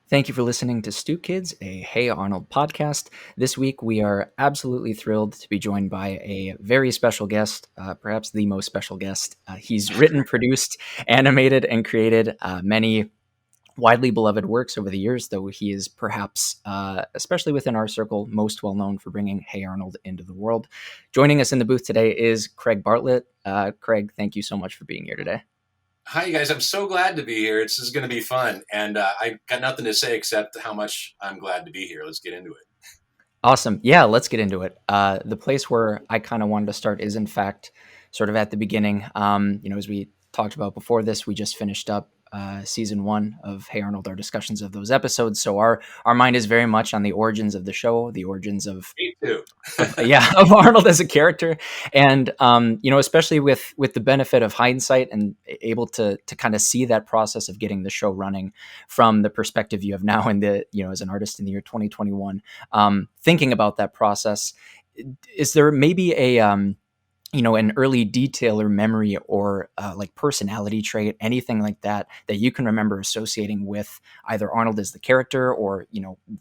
Thank you for listening to Stoop Kidz, a Hey Arnold podcast. This week, we are absolutely thrilled to be joined by a very special guest, perhaps the most special guest. He's written, produced, animated, and created many widely beloved works over the years, though he is perhaps, especially within our circle, most well known for bringing Hey Arnold into the world. Joining us in the booth today is Craig Bartlett. Craig, thank you so much for being here today. Hi, you guys. I'm so glad to be here. This is going to be fun. And I got nothing to say except how much I'm glad to be here. Let's get into it. Awesome. Yeah, let's get into it. The place where I kind of wanted to start is, in fact, sort of at the beginning. As we talked about before this, we just finished up season 1 of Hey Arnold, our discussions of those episodes. So our mind is very much on the origins of the show, the origins of Me too. of Arnold as a character, and especially with the benefit of hindsight and able to kind of see that process of getting the show running from the perspective you have now in the as an artist in the year 2021, thinking about that process. Is there maybe an early detail or memory or like personality trait, anything like that you can remember associating with either Arnold as the character or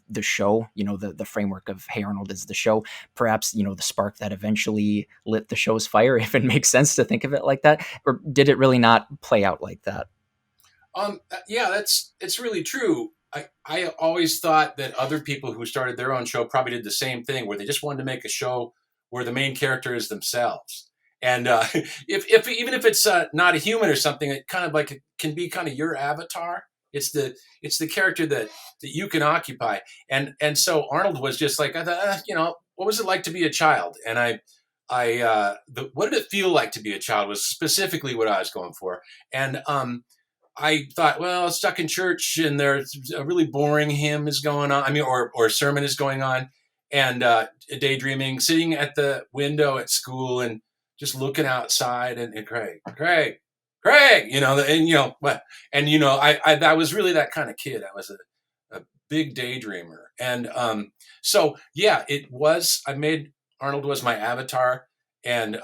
the show, the framework of Hey Arnold is the show, perhaps the spark that eventually lit the show's fire, if it makes sense to think of it like that, or did it really not play out like that? Yeah, it's really true. I always thought that other people who started their own show probably did the same thing, where they just wanted to make a show where the main character is themselves. And if even if it's not a human or something, it kind of like it can be kind of your avatar. It's the character that you can occupy. And so Arnold was just like I thought, what was it like to be a child? And what did it feel like to be a child was specifically what I was going for. And I thought, well, stuck in church and there's a really boring hymn is going on. I mean, or sermon is going on, and daydreaming, sitting at the window at school and just looking outside and Craig, what? And I was really that kind of kid. I was a big daydreamer, and so yeah, it was. I made Arnold was my avatar, and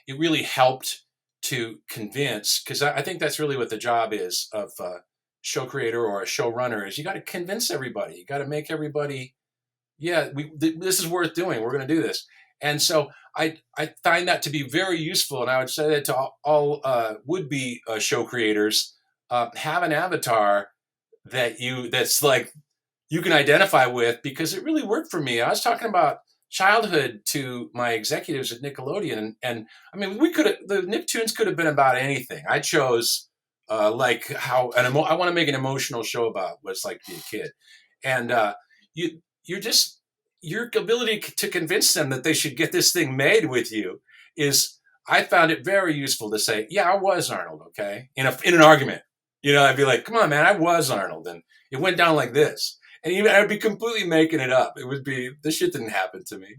it really helped to convince, because I think that's really what the job is of a show creator or a showrunner, is you got to convince everybody. You got to make everybody, yeah, this is worth doing. We're going to do this. And so I find that to be very useful. And I would say that to all would-be show creators, have an avatar that's like you can identify with, because it really worked for me. I was talking about childhood to my executives at Nickelodeon, and I mean, the Nicktoons could have been about anything. I chose like how I want to make an emotional show about what it's like to be a kid, and you're just your ability to convince them that they should get this thing made with you is. I found it very useful to say, yeah, I was Arnold, okay, in an argument. I'd be like, come on, man, I was Arnold, and it went down like this. And even I'd be completely making it up. It would be, this shit didn't happen to me.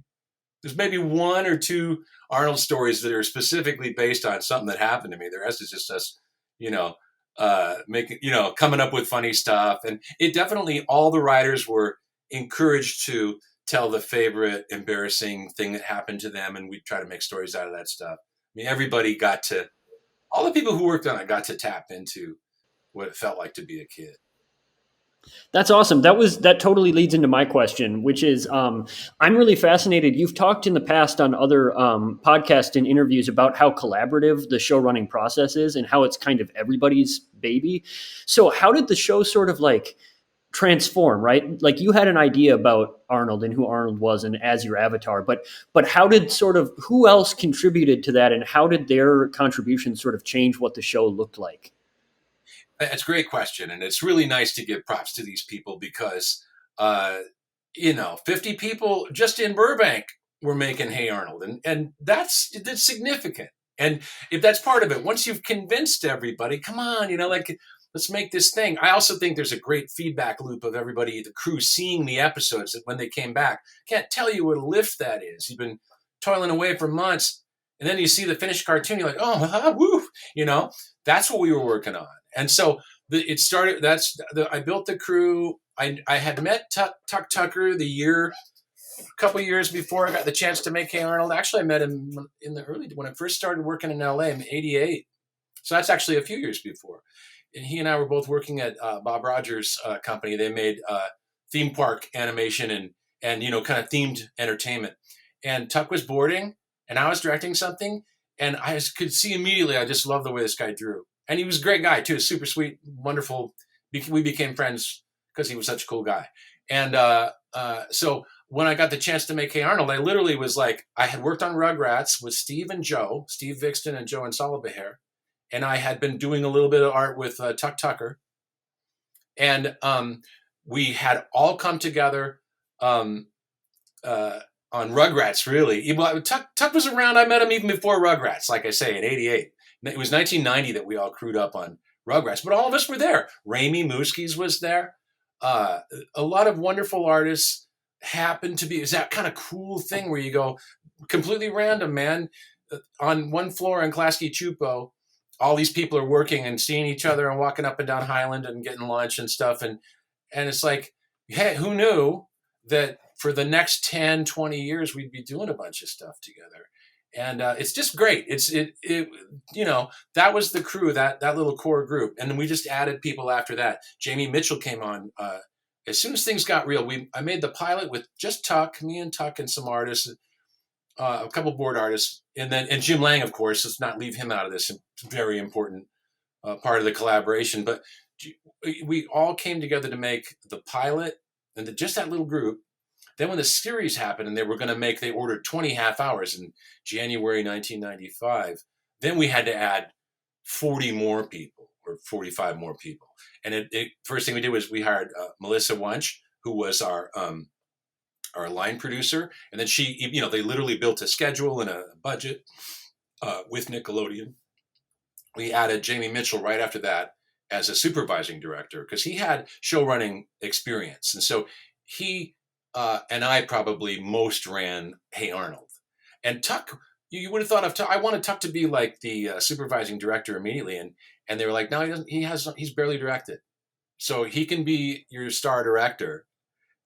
There's maybe one or two Arnold stories that are specifically based on something that happened to me. The rest is just us, you know, coming up with funny stuff. And it definitely, all the writers were encouraged to tell the favorite embarrassing thing that happened to them. And we try to make stories out of that stuff. I mean, all the people who worked on it got to tap into what it felt like to be a kid. That's awesome. That totally leads into my question, which is I'm really fascinated. You've talked in the past on other podcasts and interviews about how collaborative the show running process is and how it's kind of everybody's baby. So how did the show sort of like transform, right? Like you had an idea about Arnold and who Arnold was and as your avatar, but how did who else contributed to that, and how did their contribution sort of change what the show looked like? That's a great question, and it's really nice to give props to these people because, 50 people just in Burbank were making Hey Arnold, and that's significant. And if that's part of it, once you've convinced everybody, come on, let's make this thing. I also think there's a great feedback loop of everybody, the crew, seeing the episodes that when they came back. Can't tell you what a lift that is. You've been toiling away for months, and then you see the finished cartoon, you're like, oh, woo, that's what we were working on. And so it started. I built the crew. I had met Tuck Tucker a couple years before I got the chance to make Hey Arnold. Actually, I met him in the when I first started working in LA in '88. So that's actually a few years before. And he and I were both working at Bob Rogers' company. They made theme park animation and kind of themed entertainment. And Tuck was boarding, and I was directing something, and I could see immediately. I just love the way this guy drew, and he was a great guy too, super sweet, wonderful. We became friends because he was such a cool guy. And so when I got the chance to make Hey Arnold, I literally was like, I had worked on Rugrats with Steve Vixton and Joe and Salabaher, and I had been doing a little bit of art with Tuck Tucker, and we had all come together um, on Rugrats. Really, Tuck was around. I met him even before Rugrats. Like I say, in '88, it was 1990 that we all crewed up on Rugrats, but all of us were there. Raimi Muskies was there. A lot of wonderful artists happened to be. Is that kind of cool thing where you go completely random, man? On one floor in Klasky Chupo, all these people are working and seeing each other and walking up and down Highland and getting lunch and stuff. And it's like, hey, who knew that for the next 10, 20 years, we'd be doing a bunch of stuff together. And it's just great. That was the crew, that little core group. And then we just added people after that. Jamie Mitchell came on. As soon as things got real, I made the pilot with just Tuck, me and Tuck and some artists, a couple board artists, and Jim Lang, of course. Let's not leave him out of this. Very important part of the collaboration. But we all came together to make the pilot and just that little group. Then when the series happened and they ordered 20 half hours in January 1995, then we had to add 40 more people or 45 more people. And first thing we did was we hired Melissa Wunsch, who was our line producer. And then they literally built a schedule and a budget with Nickelodeon. We added Jamie Mitchell right after that as a supervising director because he had show running experience. And so he and I probably most ran Hey Arnold. And Tuck, you would have thought of Tuck. I wanted Tuck to be like the supervising director immediately. And they were like, no, he doesn't. He's barely directed. So he can be your star director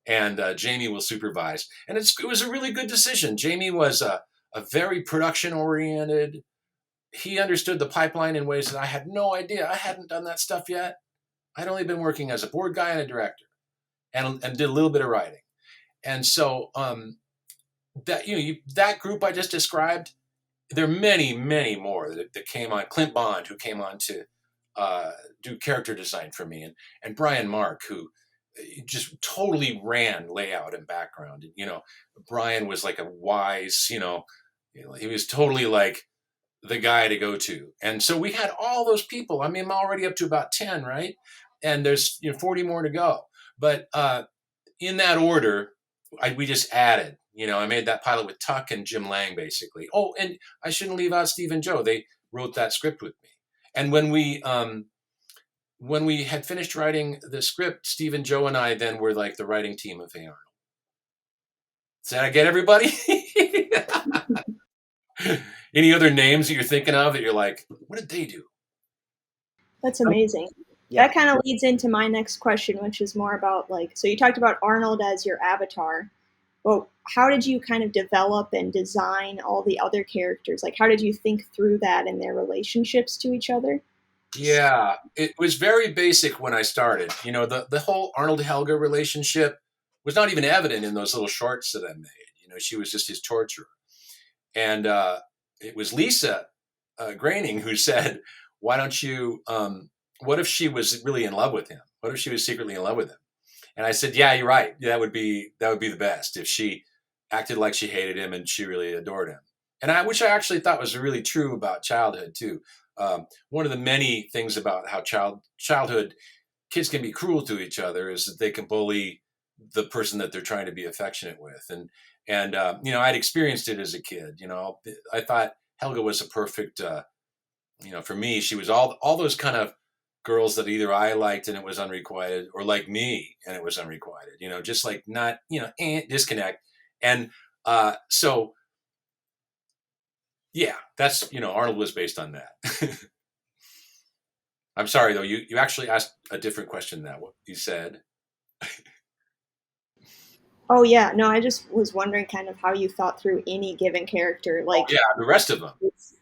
and Jamie will supervise. And it was a really good decision. Jamie was a very production oriented. He understood the pipeline in ways that I had no idea. I hadn't done that stuff yet. I'd only been working as a board guy and a director and did a little bit of writing. And so that group I just described, there are many, many more that came on. Clint Bond, who came on to do character design for me, and Brian Mark, who just totally ran layout and background. Brian was like a wise, he was totally like the guy to go to. And so we had all those people. I mean, I'm already up to about 10, right? And there's 40 more to go. But in that order, we just added. I made that pilot with Tuck and Jim Lang, basically. Oh, and I shouldn't leave out Steve and Joe. They wrote that script with me. And when we had finished writing the script, Steve and Joe and I then were like the writing team of Hey Arnold. Did I get everybody? Any other names that you're thinking of that you're like, what did they do? That's amazing. Yeah. That kind of leads into my next question, which is more about so you talked about Arnold as your avatar. Well, how did you kind of develop and design all the other characters? Like, how did you think through that and their relationships to each other? Yeah, it was very basic when I started. The whole Arnold-Helga relationship was not even evident in those little shorts that I made. She was just his torturer. And it was Lisa Graining who said, why don't you, what if she was really in love with him? What if she was secretly in love with him? And I said, yeah, you're right. That would be the best if she acted like she hated him and she really adored him. And which I actually thought was really true about childhood too. One of the many things about how childhood kids can be cruel to each other is that they can bully the person that they're trying to be affectionate with. And I'd experienced it as a kid. I thought Helga was a perfect, for me, she was all those kind of girls that either I liked and it was unrequited, or like me and it was unrequited. Just like not, disconnect. And so, yeah, that's Arnold was based on that. I'm sorry though, you actually asked a different question than what you said. Oh yeah, no, I just was wondering kind of how you thought through any given character, Oh like yeah, the rest of them.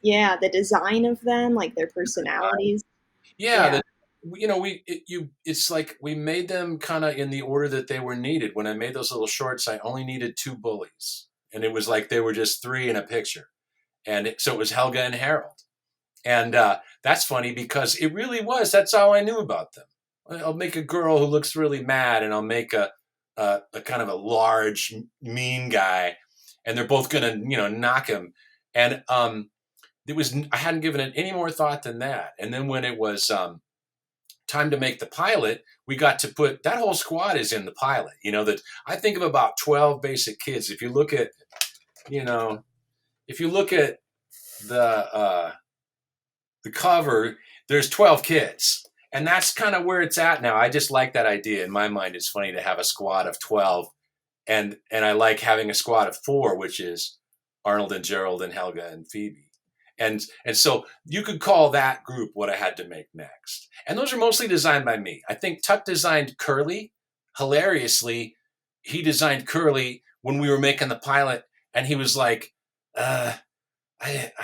yeah, the design of them, like their personalities. Yeah, Yeah. that it's like we made them kind of in the order that they were needed. When I made those little shorts, I only needed 2 bullies, and it was like they were just 3 in a picture, so it was Helga and Harold, and that's funny because it really was. That's all I knew about them. I'll make a girl who looks really mad, and I'll make a kind of a large, mean guy, and they're both gonna knock him, and I hadn't given it any more thought than that. And then when it was time to make the pilot, we got to put that whole squad is in the pilot. That I think of about 12 basic kids. If you look at, if you look at the cover, there's 12 kids. And that's kind of where it's at now. I just like that idea. In my mind, it's funny to have a squad of 12. And I like having a squad of 4, which is Arnold and Gerald and Helga and Phoebe. And so you could call that group what I had to make next. And those are mostly designed by me. I think Tut designed Curly. Hilariously, he designed Curly when we were making the pilot, and he was like, I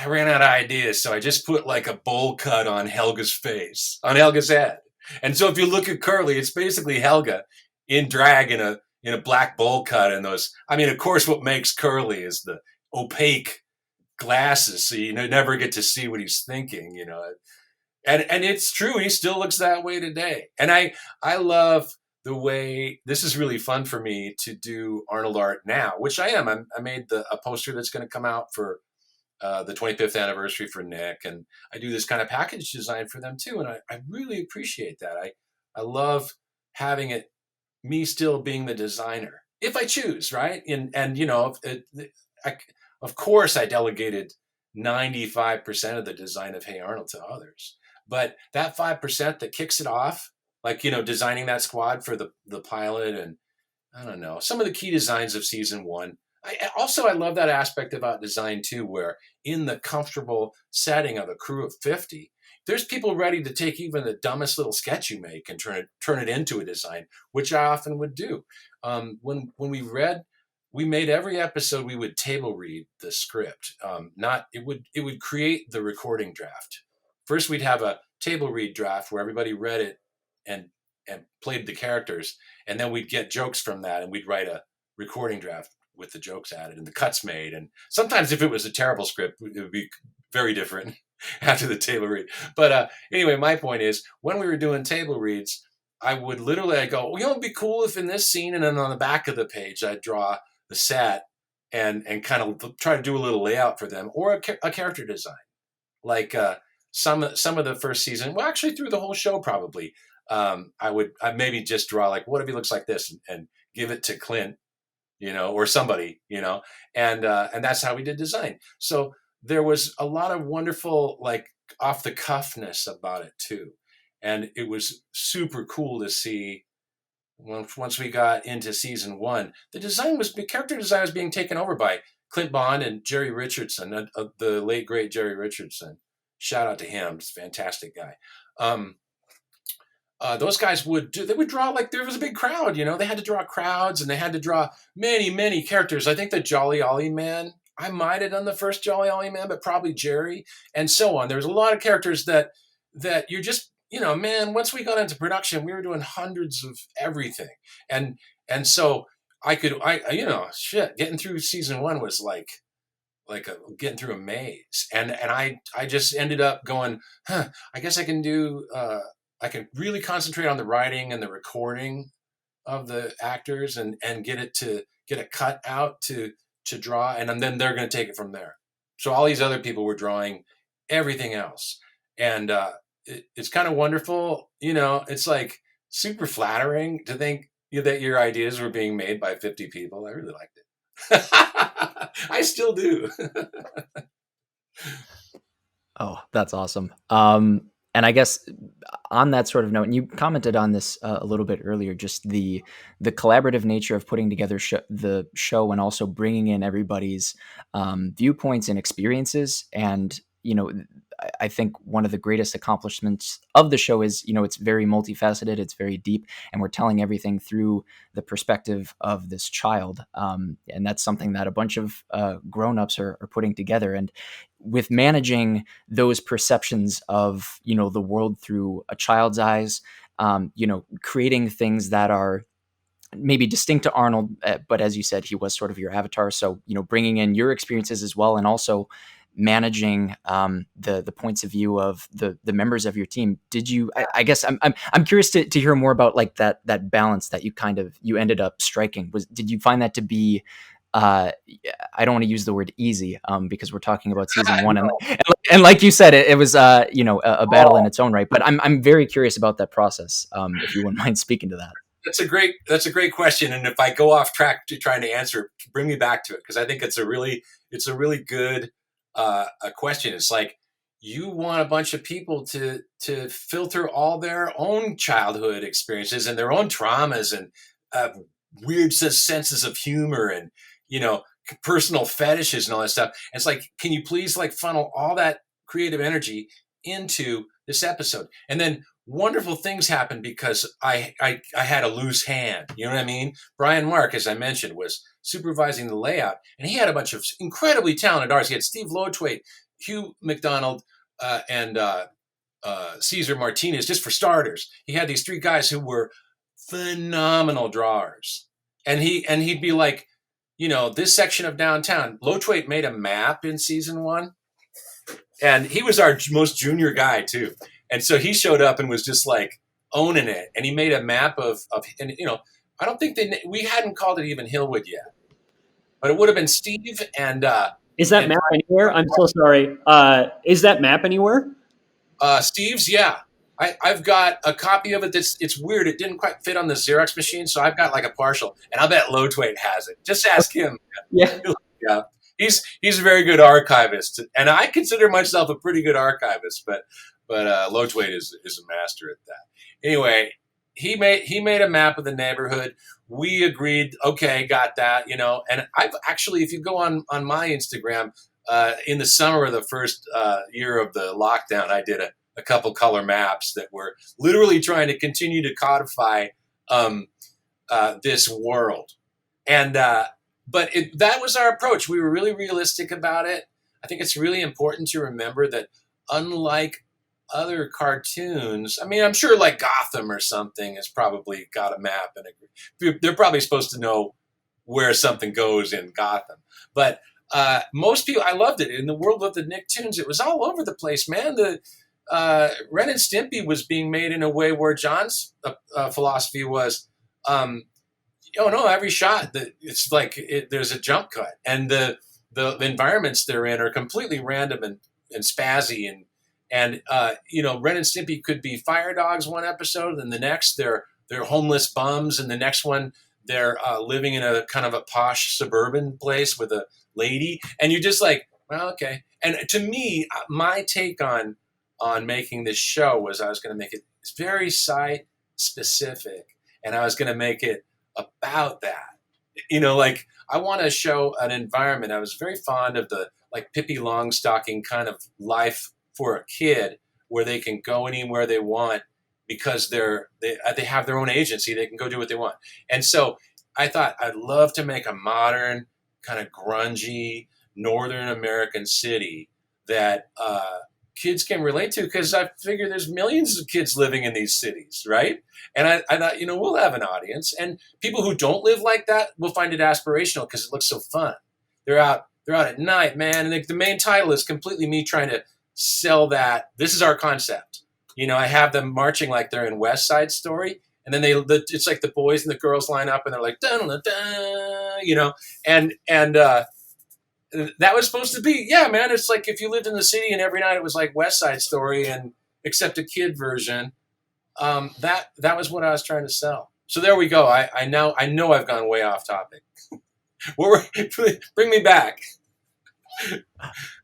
ran out of ideas, so I just put like a bowl cut on Helga's face, on Helga's head. And so if you look at Curly, it's basically Helga in drag in a black bowl cut, and those. I mean, of course, what makes Curly is the opaque glasses, so you never get to see what he's thinking, and it's true, he still looks that way today. And I love the way this is really fun for me to do Arnold art now, which I made a poster that's going to come out for the 25th anniversary for Nick, and I do this kind of package design for them too, and I really appreciate that. I love having it me still being the designer if I choose, right? And of course, I delegated 95% of the design of Hey Arnold to others. But that 5% that kicks it off, like, designing that squad for the pilot, and I don't know, some of the key designs of season 1. I love that aspect about design too, where in the comfortable setting of a crew of 50, there's people ready to take even the dumbest little sketch you make and turn it into a design, which I often would do. When we made every episode, we would table read the script. It would create the recording draft. First, we'd have a table read draft where everybody read it and played the characters, and then we'd get jokes from that, and we'd write a recording draft with the jokes added and the cuts made. And sometimes, if it was a terrible script, it would be very different after the table read. But anyway, my point is, when we were doing table reads, I would literally go, well, it'd be cool if in this scene, and then on the back of the page, I'd draw the set and kind of try to do a little layout for them, or a character design, like some of the first season. Well, actually, through the whole show, probably I'd maybe just draw like, what if he looks like this, and give it to Clint, or somebody, and that's how we did design. So there was a lot of wonderful, like, off the cuffness about it too, and it was super cool to see. Once we got into season 1, the character design was being taken over by Clint Bond and Jerry Richardson, the late great Jerry Richardson. Shout out to him, he's a fantastic guy. Those guys would draw, like, there was a big crowd. They had to draw crowds, and they had to draw many characters. I think the Jolly Ollie Man, I might have done the first Jolly Ollie Man, but probably Jerry, and so on. There's a lot of characters that you're just, man, once we got into production, we were doing hundreds of everything. And so getting through season 1 was like getting through a maze. And I just ended up going, I guess I can I can really concentrate on the writing and the recording of the actors, and get a cut out to draw. And then they're going to take it from there. So all these other people were drawing everything else. And, it's kind of wonderful. It's like super flattering to think that your ideas were being made by 50 people. I really liked it. I still do. Oh, that's awesome. And I guess on that sort of note, and you commented on this a little bit earlier, just the collaborative nature of putting together the show, and also bringing in everybody's viewpoints and experiences. And I think one of the greatest accomplishments of the show is, it's very multifaceted, it's very deep, and we're telling everything through the perspective of this child. And that's something that a bunch of grown-ups are putting together. And with managing those perceptions of, the world through a child's eyes, creating things that are maybe distinct to Arnold, but as you said, he was sort of your avatar. So, bringing in your experiences as well, and also managing the points of view of the members of your team. Did you? I guess I'm curious to hear more about like that balance that you ended up striking. Did you find that to be? I don't want to use the word easy because we're talking about season one, and like you said, it was a battle in its own right. But I'm very curious about that process. If you wouldn't mind speaking to that. That's a great question. And if I go off track to trying to answer, bring me back to it, because I think it's a really good a question. It's like you want a bunch of people to filter all their own childhood experiences and their own traumas and weird senses of humor and personal fetishes and all that stuff. And it's like, can you please like funnel all that creative energy into this episode? And then wonderful things happened because I had a loose hand. You know what I mean? Brian Mark, as I mentioned, was supervising the layout, and he had a bunch of incredibly talented artists. He had Steve Lothwaite, Hugh McDonald, and Cesar Martinez, just for starters. He had these three guys who were phenomenal drawers, and he'd be like, this section of downtown. Lothwaite made a map in season one, and he was our most junior guy too. And so he showed up and was just like owning it. And he made a map of and I don't think we hadn't called it even Hillwood yet, but it would have been Steve and. Is that map anywhere? I'm so sorry. Is that map anywhere? Steve's, yeah. I've got a copy of it. It's weird. It didn't quite fit on the Xerox machine, so I've got like a partial, and I'll bet Lothwaite has it. Just ask him. Yeah. Yeah. He's a very good archivist, and I consider myself a pretty good archivist, but Lothwaite is a master at that. Anyway, he made a map of the neighborhood. We agreed, okay, got that, and I've actually, if you go on my Instagram, in the summer of the first year of the lockdown, I did a couple color maps that were literally trying to continue to codify this world. And but that was our approach. We were really realistic about it. I think it's really important to remember that unlike other cartoons, I mean, I'm sure like Gotham or something has probably got a map, and they're probably supposed to know where something goes in Gotham. But most people, I loved it. In the world of the Nicktoons, it was all over the place, man. The Ren and Stimpy was being made in a way where John's philosophy was, every shot that it's like there's a jump cut, and the environments they're in are completely random and spazzy, and Ren and Stimpy could be fire dogs one episode, and the next they're homeless bums, and the next one they're living in a kind of a posh suburban place with a lady, and you're just like, well, okay. And to me, my take on making this show was I was going to make it very site specific, and I was going to make it about that. Like I want to show an environment. I was very fond of the like Pippi Longstocking kind of life for a kid where they can go anywhere they want because they have their own agency. They can go do what they want. And so I thought I'd love to make a modern kind of grungy Northern American city that kids can relate to, because I figure there's millions of kids living in these cities, right? And I thought, we'll have an audience, and people who don't live like that will find it aspirational because it looks so fun. They're out at night, man, and the main title is completely me trying to sell that. This is our concept. I have them marching like they're in West Side Story, and then it's like the boys and the girls line up, and they're like, dun, dun, dun, and that was supposed to be, yeah, man. It's like if you lived in the city and every night it was like West Side Story, and except a kid version. That was what I was trying to sell. So there we go. I know I've gone way off topic. Bring me back.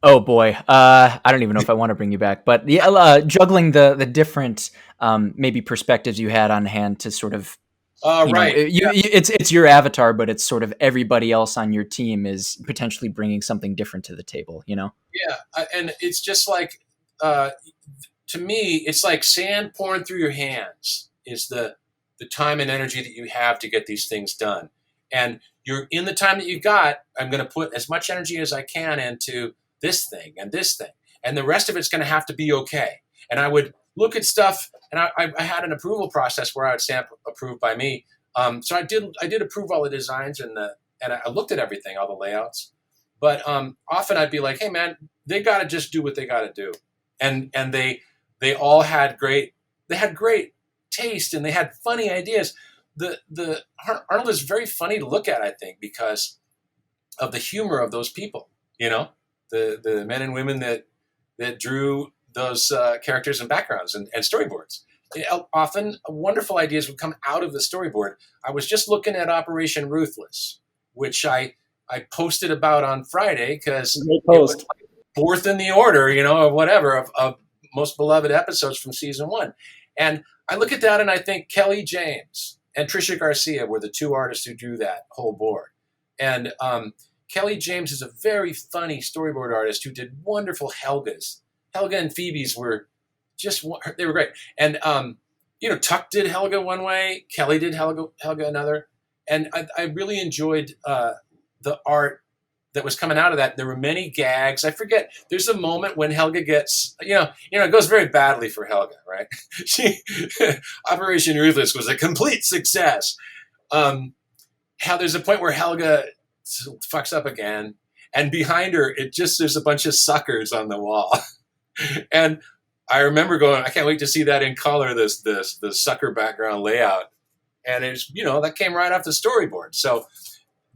Oh boy, I don't even know if I want to bring you back, but juggling the different maybe perspectives you had on hand to sort of. Right. It's your avatar, but it's sort of everybody else on your team is potentially bringing something different to the table. Yeah, and it's just like to me, it's like sand pouring through your hands is the time and energy that you have to get these things done. And you're in the time that you got, I'm going to put as much energy as I can into this thing and this thing. And the rest of it's going to have to be okay. And I would look at stuff, and I had an approval process where I would stamp approved by me. So I did approve all the designs and I looked at everything, all the layouts. But often I'd be like, hey man, they got to just do what they got to do. And they all had great taste, and they had funny ideas. The Arnold is very funny to look at, I think, because of the humor of those people. You know, the men and women that drew those characters and backgrounds and storyboards. Often wonderful ideas would come out of the storyboard. I was just looking at Operation Ruthless, which I posted about on Friday because it was like fourth in the order, you know, or whatever of most beloved episodes from season 1. And I look at that and I think Kelly James and Trisha Garcia were the two artists who drew that whole board. And Kelly James is a very funny storyboard artist who did wonderful Helgas. Helga and Phoebe's were they were great. And, Tuck did Helga one way, Kelly did Helga another. And I really enjoyed the art that was coming out of that. There were many gags. I forget. There's a moment when Helga gets, it goes very badly for Helga, right? Operation Ruthless was a complete success. How there's a point where Helga fucks up again, and behind her, there's a bunch of suckers on the wall. And I remember going, I can't wait to see that in color, the sucker background layout. And it's, that came right off the storyboard. So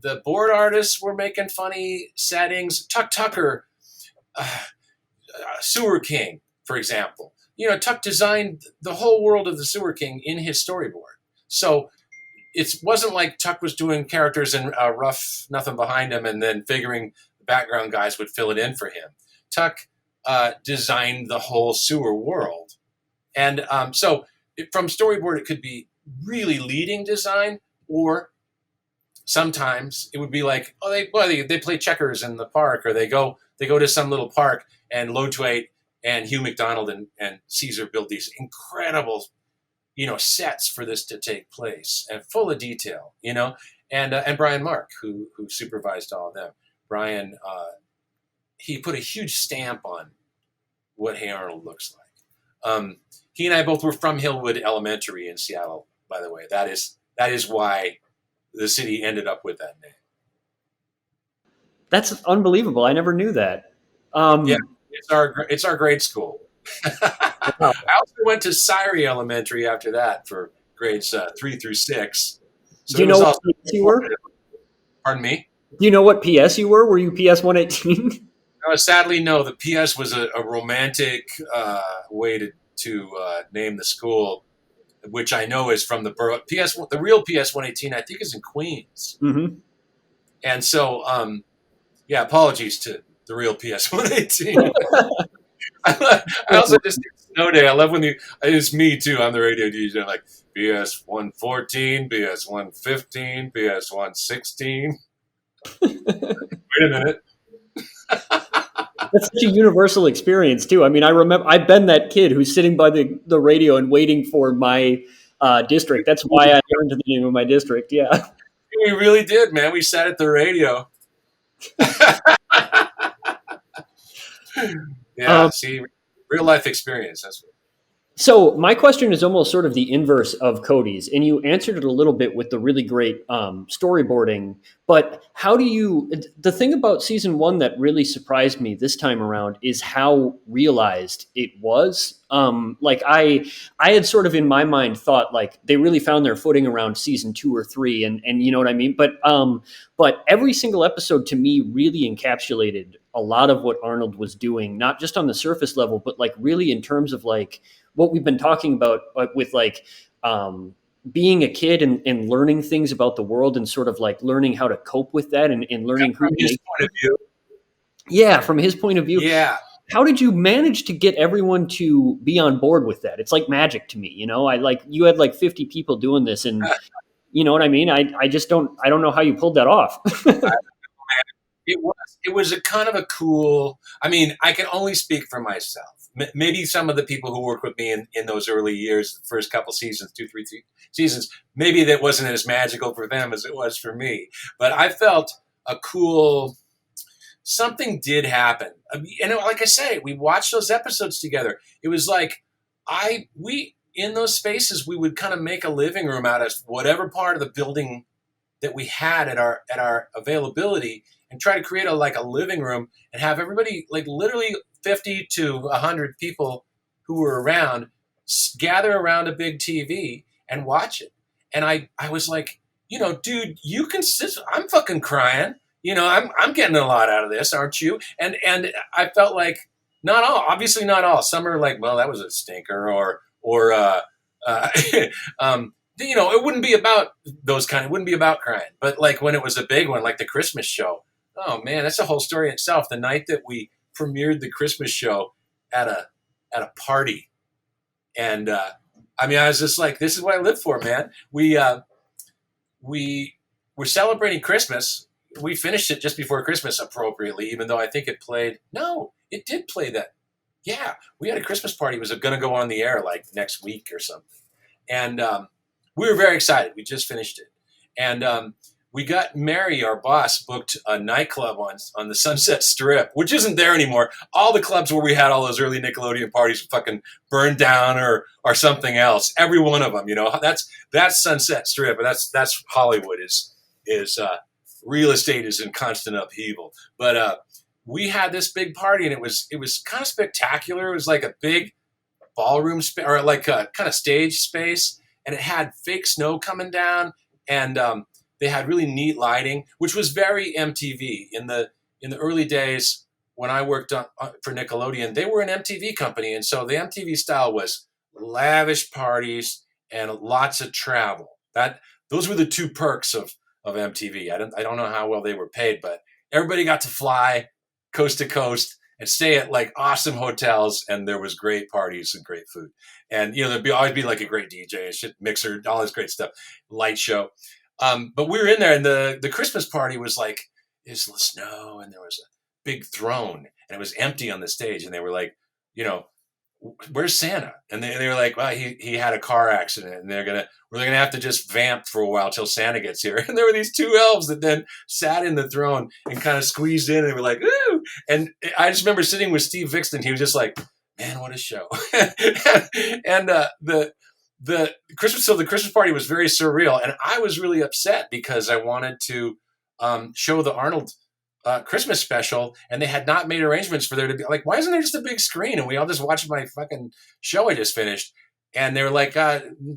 the board artists were making funny settings. Tuck Tucker, Sewer King, for example. Tuck designed the whole world of the Sewer King in his storyboard. So it wasn't like Tuck was doing characters in rough, nothing behind him, and then figuring the background guys would fill it in for him. Tuck designed the whole sewer world. And so from storyboard, it could be really leading design, or sometimes it would be like, they play checkers in the park, or they go to some little park, and Lodgwait and Hugh McDonald and Caesar build these incredible, sets for this to take place, and full of detail, and Brian Mark, who supervised all of them. Brian, he put a huge stamp on what Hey Arnold looks like. He and I both were from Hillwood Elementary in Seattle, by the way. That is why the city ended up with that name. That's unbelievable. I never knew that. Yeah, it's our grade school. Wow. I also went to Syrie Elementary after that for grades 3 through 6. So do you know what PS you were? Pardon me? Do you know what PS you were? Were you PS 118? No, sadly, no. The PS was a romantic way to name the school, which I know is from the borough. The real PS 118, I think, is in Queens. Mm-hmm. And so, apologies to the real PS 118. I also just Snow Day. I love when it's me too. I'm the radio DJ. Like PS 114, PS 115, PS 116. Wait a minute. That's such a universal experience too. I mean, I remember I've been that kid who's sitting by the radio and waiting for my district. That's why I learned the name of my district. Yeah, we really did, man. We sat at the radio. Yeah, see, real life experience. That's what. So my question is almost sort of the inverse of Cody's, and you answered it a little bit with the really great storyboarding. But how do you? The thing about season 1 that really surprised me this time around is how realized it was. Like I had sort of in my mind thought like they really found their footing around season 2 or 3, and you know what I mean. But every single episode to me really encapsulated a lot of what Arnold was doing, not just on the surface level, but like really in terms of like what we've been talking about with like being a kid and learning things about the world and sort of like learning how to cope with that and learning from his point of view. Yeah, from his point of view. Yeah. How did you manage to get everyone to be on board with that? It's like magic to me, you had like 50 people doing this, and you know what I mean? I don't know how you pulled that off. It was a kind of a cool, I mean, I can only speak for myself. maybe some of the people who worked with me in those early years, the first couple seasons, 2, 3 seasons, maybe that wasn't as magical for them as it was for me. But I felt a cool, something did happen. And like I say, we watched those episodes together. It was like, we in those spaces, we would kind of make a living room out of whatever part of the building that we had at our availability, and try to create a living room and have everybody, like literally 50 to 100 people who were around, gather around a big TV and watch it. And I was like, dude, you can sit. I'm fucking crying. I'm getting a lot out of this, aren't you? And I felt like obviously not all. Some are like, well, that was a stinker, or it wouldn't be about those kind. It wouldn't be about crying. But like when it was a big one, like the Christmas show. Oh man, that's a whole story in itself. The night that we premiered the Christmas show at a party, and I was just like, this is what I live for, man. We were celebrating Christmas. We finished it just before Christmas appropriately, even though I think it played. No, it did play that. Yeah, we had a Christmas party. It was going to go on the air like next week or something. And we were very excited. We just finished it. And we got Mary, our boss, booked a nightclub on the Sunset Strip, which isn't there anymore. All the clubs where we had all those early Nickelodeon parties fucking burned down or something else. Every one of them, that's Sunset Strip. And that's Hollywood is real estate is in constant upheaval. But we had this big party, and it was kind of spectacular. It was like a big ballroom or like a kind of stage space, and it had fake snow coming down, and they had really neat lighting, which was very MTV in the early days when I worked for Nickelodeon. They were an MTV company, and so the MTV style was lavish parties and lots of travel. Those were the two perks of MTV. I don't know how well they were paid, but everybody got to fly coast to coast and stay at like awesome hotels, and there was great parties and great food. And there'd always be like a great DJ, a shit mixer, all this great stuff, light show. But we were in there, and the Christmas party was like, there's snow, and there was a big throne, and it was empty on the stage, and they were like, where's Santa? And they were like, well, he had a car accident, and we're gonna have to just vamp for a while till Santa gets here. And there were these two elves that then sat in the throne and kind of squeezed in, and they were like, ooh. And I just remember sitting with Steve Vixton. He was just like, man, what a show. And the Christmas party was very surreal, and I was really upset because I wanted to show the Arnold Christmas special, and they had not made arrangements for there to be like, why isn't there just a big screen and we all just watch my fucking show I just finished? And they were like,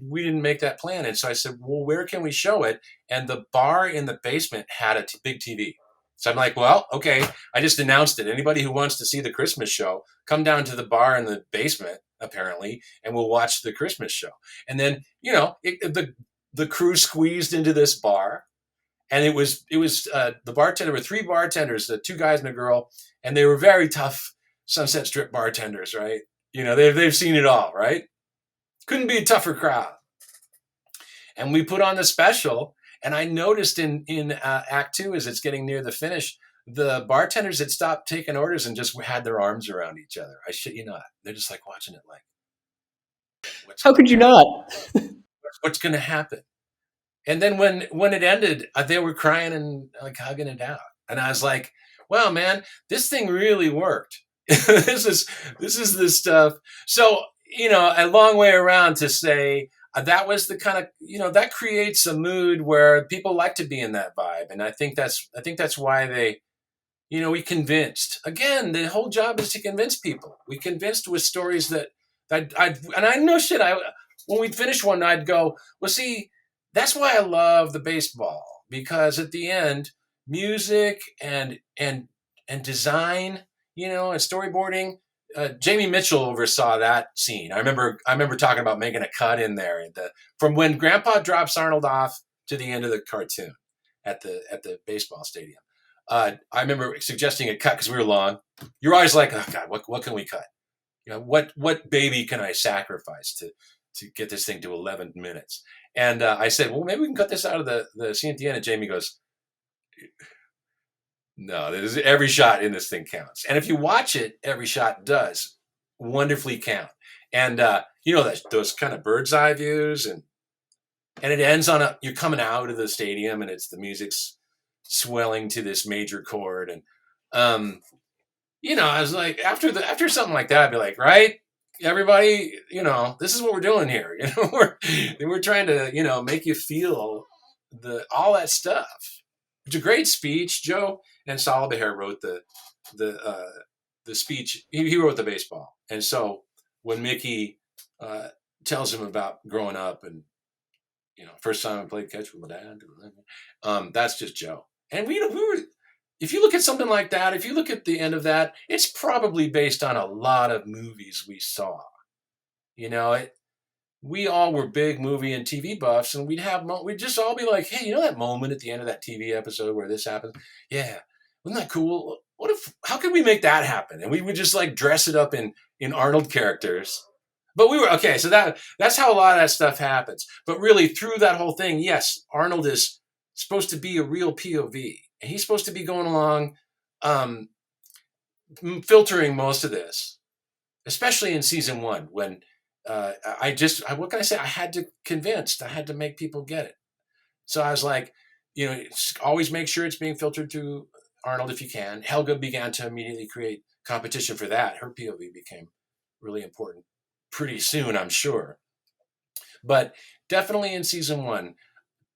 we didn't make that plan. And so I said, well, where can we show it? And the bar in the basement had a big TV. So I'm like, well, okay, I just announced it. Anybody who wants to see the Christmas show, come down to the bar in the basement, apparently, and we'll watch the Christmas show. And then, the crew squeezed into this bar. And it was the bartender. There were 3 bartenders, 2 guys and a girl, and they were very tough Sunset Strip bartenders, right? They've seen it all, right? Couldn't be a tougher crowd. And we put on the special, and I noticed in Act 2, as it's getting near the finish, the bartenders had stopped taking orders and just had their arms around each other. I shit you not. They're just like watching it, like, how could you not? What's going to happen? And then when it ended, they were crying and like hugging it out. And I was like, well, man, this thing really worked. This is the stuff. So, a long way around to say that was the kind of, that creates a mood where people like to be in that vibe. And I think that's why we convinced. Again, the whole job is to convince people. We convinced with stories that I know shit. When we'd finish one, I'd go, well, see, that's why I love the baseball, because at the end, music and design, and storyboarding. Jamie Mitchell oversaw that scene. I remember talking about making a cut in there from when Grandpa drops Arnold off to the end of the cartoon at the baseball stadium. I remember suggesting a cut because we were long. You're always like, oh God, what can we cut? What baby can I sacrifice to get this thing to 11 minutes? And I said, well, maybe we can cut this out of the scene at the end. And Jamie goes, no, every shot in this thing counts. And if you watch it, every shot does. wonderfully count. And those kind of bird's eye views, and it ends on you're coming out of the stadium, and it's the music's swelling to this major chord, and I was like, after something like that, I'd be like, right, everybody, this is what we're doing here. We're trying to make you feel all that stuff. It's a great speech. Joe and Salabaher wrote the speech. He wrote the baseball, and so when Mickey tells him about growing up and first time I played catch with my dad, that's just Joe. And we were. If you look at something like that, if you look at the end of that, it's probably based on a lot of movies we saw. We all were big movie and TV buffs, and we'd just all be like, hey, that moment at the end of that TV episode where this happens? Yeah, wasn't that cool? How could we make that happen? And we would just like dress it up in Arnold characters. But we were, okay, so that's how a lot of that stuff happens. But really, through that whole thing, yes, Arnold is supposed to be a real POV. And he's supposed to be going along, filtering most of this, especially in season 1 when what can I say? I had to make people get it. So I was like, always make sure it's being filtered through Arnold if you can. Helga began to immediately create competition for that. Her POV became really important pretty soon, I'm sure. But definitely in season 1,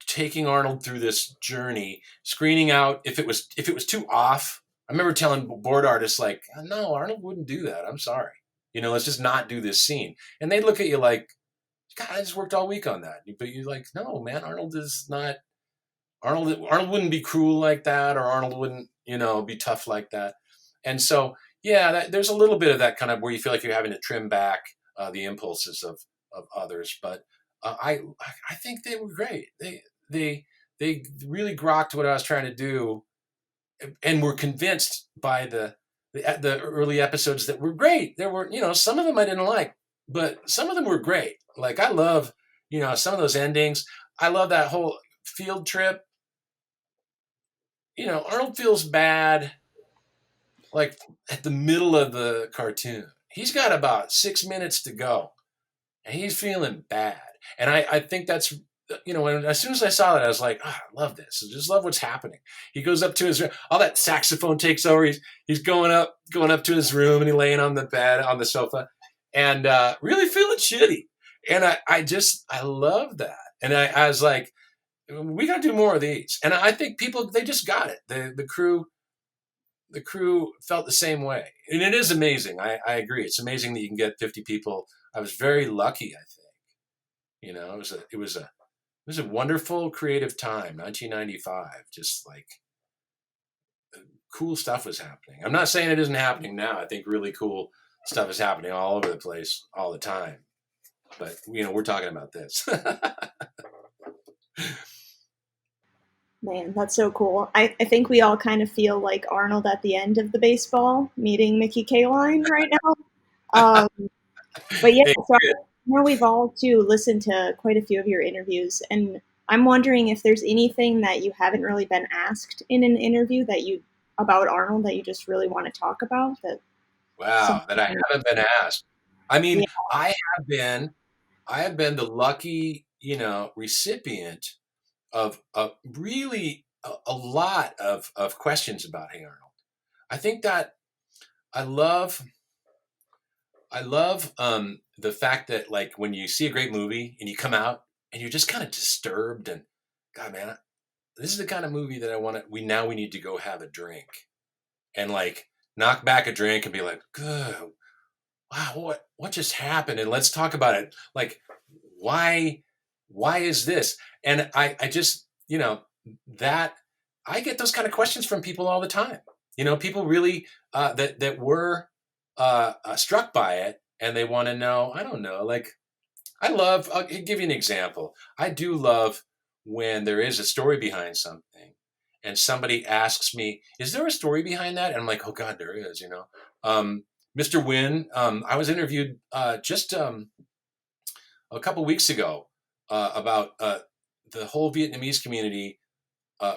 taking Arnold through this journey, screening out if it was too off. I remember telling board artists like, no, Arnold wouldn't do that. I'm sorry. Let's just not do this scene. And they'd look at you like, God, I just worked all week on that. But you're like, no, man, Arnold wouldn't be cruel like that, or Arnold wouldn't, be tough like that. And so, yeah, there's a little bit of that kind of where you feel like you're having to trim back the impulses of others. But I think they were great. They really grokked what I was trying to do, and were convinced by the early episodes that were great. There were, some of them I didn't like, but some of them were great. Like I love, some of those endings. I love that whole field trip. Arnold feels bad, like at the middle of the cartoon. He's got about 6 minutes to go, and he's feeling bad. And I think that's, when as soon as I saw that, I was like, I love this. I just love what's happening. He goes up to his room. All that saxophone takes over. He's going up to his room, and he's laying on the bed, on the sofa, and really feeling shitty. And I love that. And I was like, we got to do more of these. And I think people, they just got it. The crew felt the same way. And it is amazing. I agree. It's amazing that you can get 50 people. I was very lucky, I think. It was a wonderful creative time, 1995. Just like cool stuff was happening. I'm not saying it isn't happening now. I think really cool stuff is happening all over the place all the time. But, we're talking about this. Man, that's so cool. I think we all kind of feel like Arnold at the end of the baseball meeting Mickey Kaline right now. But yeah, so I know we've all too listened to quite a few of your interviews, and I'm wondering if there's anything that you haven't really been asked in an interview about Arnold that you just really want to talk about. That I haven't been asked. I mean, yeah. I have been the lucky, recipient of really a lot of questions about Hey Arnold. I think that I love the fact that, like, when you see a great movie and you come out and you're just kind of disturbed and, God, man, this is the kind of movie that I want to, we need to go have a drink and like knock back a drink and be like, good, wow, what just happened? And let's talk about it. Like, why is this? And I just, that I get those kind of questions from people all the time. People really that were struck by it, and they want to know. I don't know. Like, I'll give you an example. I do love when there is a story behind something, and somebody asks me, "Is there a story behind that?" And I'm like, "Oh God, there is." Mr. Wynn. I was interviewed just a couple weeks ago about the whole Vietnamese community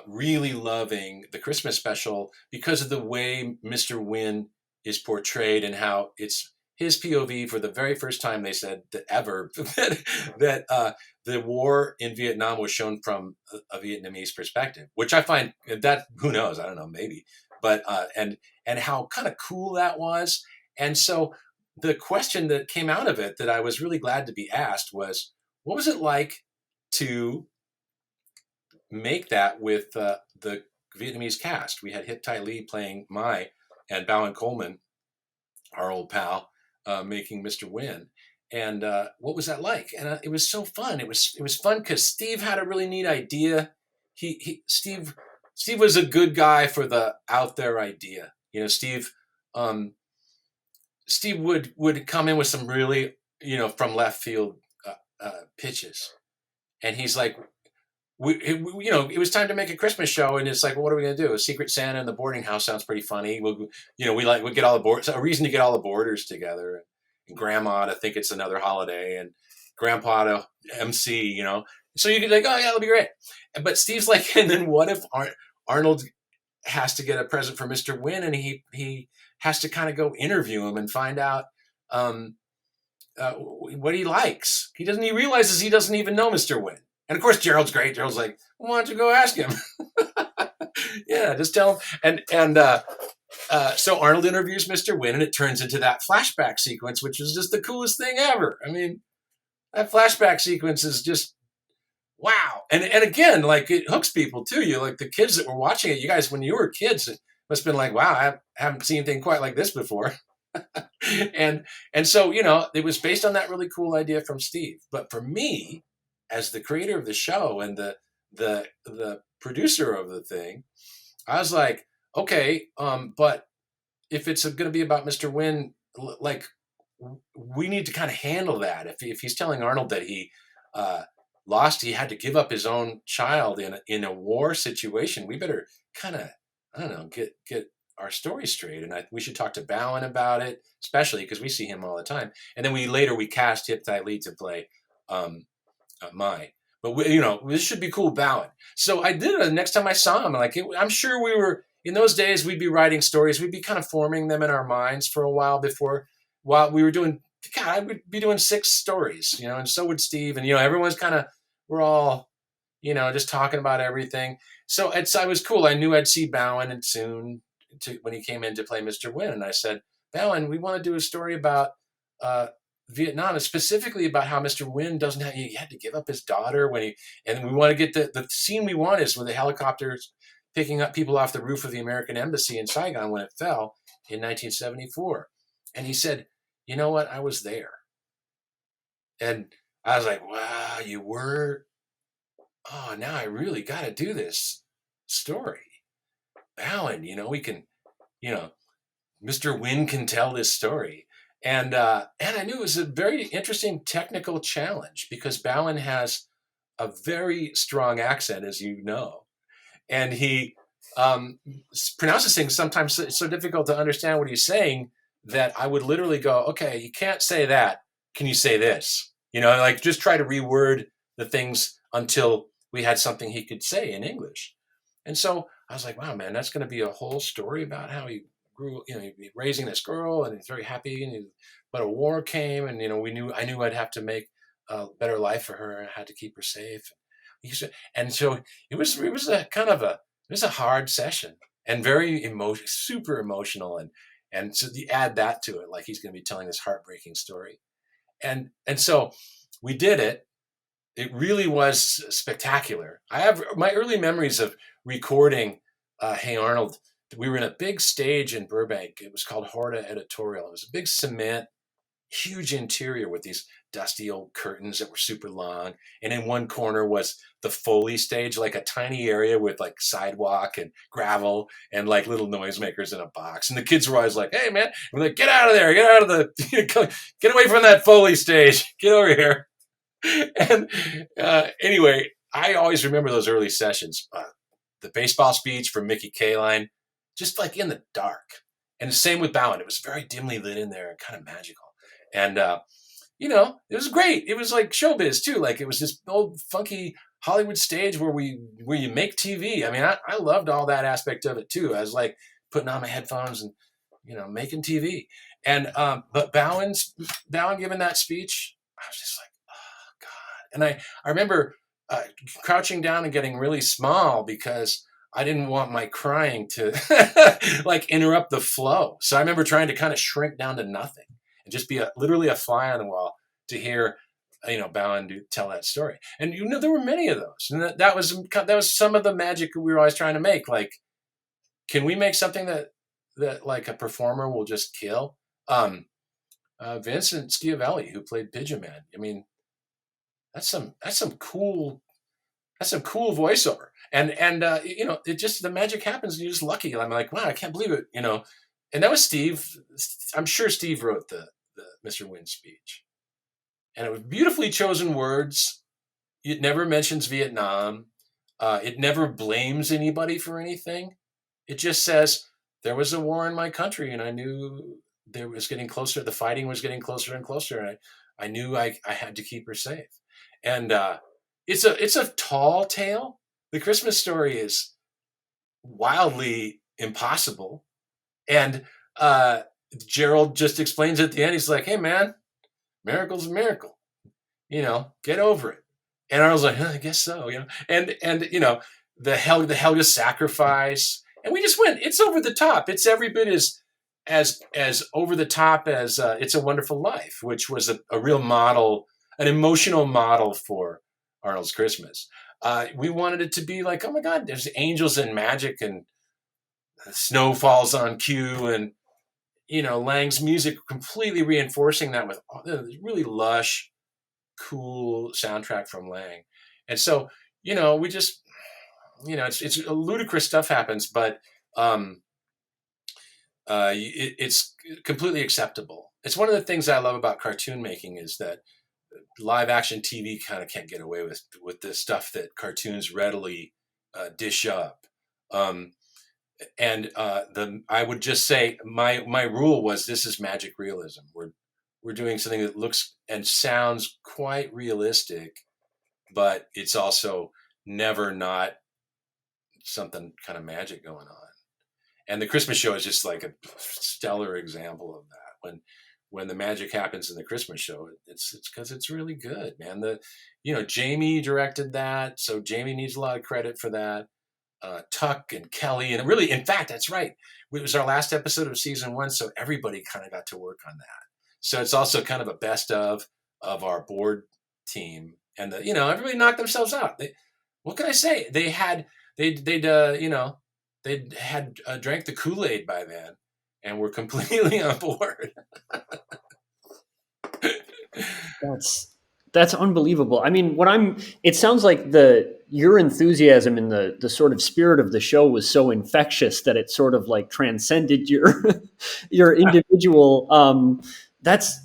really loving the Christmas special because of the way Mr. Wynn is portrayed and how it's his POV for the very first time. They said that ever that the war in Vietnam was shown from a Vietnamese perspective, which I find that, who knows, I don't know, maybe, but and how kind of cool that was. And so the question that came out of it that I was really glad to be asked was, what was it like to make that with the Vietnamese cast? We had Hip Tai Lee playing Mai, and Bowen Coleman, our old pal, making Mr. Win. And what was that like? And it was so fun. It was fun because Steve had a really neat idea. Steve was a good guy for the out there idea. You know, Steve would come in with some really, from left field pitches, and he's like, it was time to make a Christmas show, and it's like, well, what are we going to do? A Secret Santa in the boarding house sounds pretty funny. We get all the board, a reason to get all the boarders together, and Grandma to think it's another holiday, and Grandpa to MC. So you could like, oh yeah, that'll be great. But Steve's like, and then what if Arnold has to get a present for Mr. Win, and he has to kind of go interview him and find out what he likes. He realizes he doesn't even know Mr. Win. And of course, Gerald's great. Gerald's like, well, why don't you go ask him? Yeah, just tell him. And so Arnold interviews Mr. Win, and it turns into that flashback sequence, which is just the coolest thing ever. I mean, that flashback sequence is just wow. And again, like, it hooks people too. You like the kids that were watching it. You guys, when you were kids, it must have been like, wow, I haven't seen anything quite like this before. and so it was based on that really cool idea from Steve. But for me, as the creator of the show and the producer of the thing, I was like, okay, but if it's going to be about Mr. Win, like, we need to kind of handle that. If he's telling Arnold that he he had to give up his own child in a war situation, we better kind of, I don't know, get our story straight. And we should talk to Bowen about it, especially because we see him all the time. And then we cast Hip Tai Lee to play Mai. But this should be cool, Bowen. So I did it. Next time I saw him, I'm sure we were, in those days, we'd be writing stories. We'd be kind of forming them in our minds for a while while we were doing, God, I would be doing 6 stories, and so would Steve. And, everyone's we're all, just talking about everything. So it was cool. I knew I'd see Bowen and soon when he came in to play Mr. Win. And I said, Bowen, we want to do a story about Vietnam, and specifically about how Mr. Win he had to give up his daughter and we want to get the scene we want is with the helicopters picking up people off the roof of the American embassy in Saigon when it fell in 1974. And he said, you know what? I was there. And I was like, wow, you were? Oh, now I really got to do this story. Bowen, we can, Mr. Win can tell this story. And I knew it was a very interesting technical challenge because Bowen has a very strong accent, as you know. And he pronounces things sometimes so difficult to understand what he's saying that I would literally go, okay, you can't say that. Can you say this? Just try to reword the things until we had something he could say in English. And so I was like, wow, man, that's going to be a whole story about how he grew, raising this girl, and he's very happy. But a war came, and I knew I'd have to make a better life for her, and I had to keep her safe. And so it was a hard session and very super emotional, and so you add that to it, like he's going to be telling this heartbreaking story, and so we did it. It really was spectacular. I have my early memories of recording Hey Arnold. We were in a big stage in Burbank. It was called Horta Editorial. It was a big cement, huge interior with these dusty old curtains that were super long. And in one corner was the Foley stage, like a tiny area with like sidewalk and gravel and like little noisemakers in a box. And the kids were always like, hey, man, we're like, get out of there. Get out of get away from that Foley stage. Get over here. And anyway, I always remember those early sessions. The baseball speech from Mickey Kaline, just like in the dark. And the same with Bowen. It was very dimly lit in there and kind of magical. And, it was great. It was like showbiz too. Like it was this old funky Hollywood stage where you make TV. I mean, I loved all that aspect of it too. I was like putting on my headphones and, making TV. And but Bowen giving that speech, I was just like, oh God. And I remember crouching down and getting really small because I didn't want my crying to like interrupt the flow. So I remember trying to kind of shrink down to nothing and just be literally a fly on the wall to hear, Bowen tell that story. And there were many of those, and that was some of the magic we were always trying to make. Like, can we make something that like a performer will just kill? Vincent Schiavelli, who played Pigeon Man. I mean, that's some cool voiceover. And it just, the magic happens and you're just lucky. I'm like, wow, I can't believe it. And that was Steve. I'm sure Steve wrote the Mr. Wynn speech. And it was beautifully chosen words. It never mentions Vietnam. It never blames anybody for anything. It just says, there was a war in my country and I knew there was getting closer. The fighting was getting closer and closer. And I knew I had to keep her safe. And it's a tall tale. The Christmas Story is wildly impossible. And Gerald just explains at the end, he's like, hey man, miracle's a miracle. Get over it. And I was like, I guess so, And the Helga sacrifice. And we just went, it's over the top. It's every bit as over the top as It's a Wonderful Life, which was a real model, an emotional model for Arnold's Christmas. We wanted it to be like, oh my God, there's angels and magic and snow falls on cue, and Lang's music completely reinforcing that with really lush, cool soundtrack from Lang. And so, we just, it's ludicrous stuff happens, but it's completely acceptable. It's one of the things I love about cartoon making is that live action TV kind of can't get away with the stuff that cartoons readily dish up. I would just say my rule was, this is magic realism. We're doing something that looks and sounds quite realistic, but it's also never not something kind of magic going on. And the Christmas Show is just like a stellar example of that. When the magic happens in the Christmas Show, it's because it's really good, man. Jamie directed that, so Jamie needs a lot of credit for that. Tuck and Kelly, and really, in fact, that's right. It was our last episode of season 1, so everybody kind of got to work on that. So it's also kind of a best of our board team, and everybody knocked themselves out. What can I say? They'd had drank the Kool-Aid by then, and were completely on board. That's unbelievable. I mean, it sounds like your enthusiasm and the sort of spirit of the show was so infectious that it sort of like transcended your individual. That's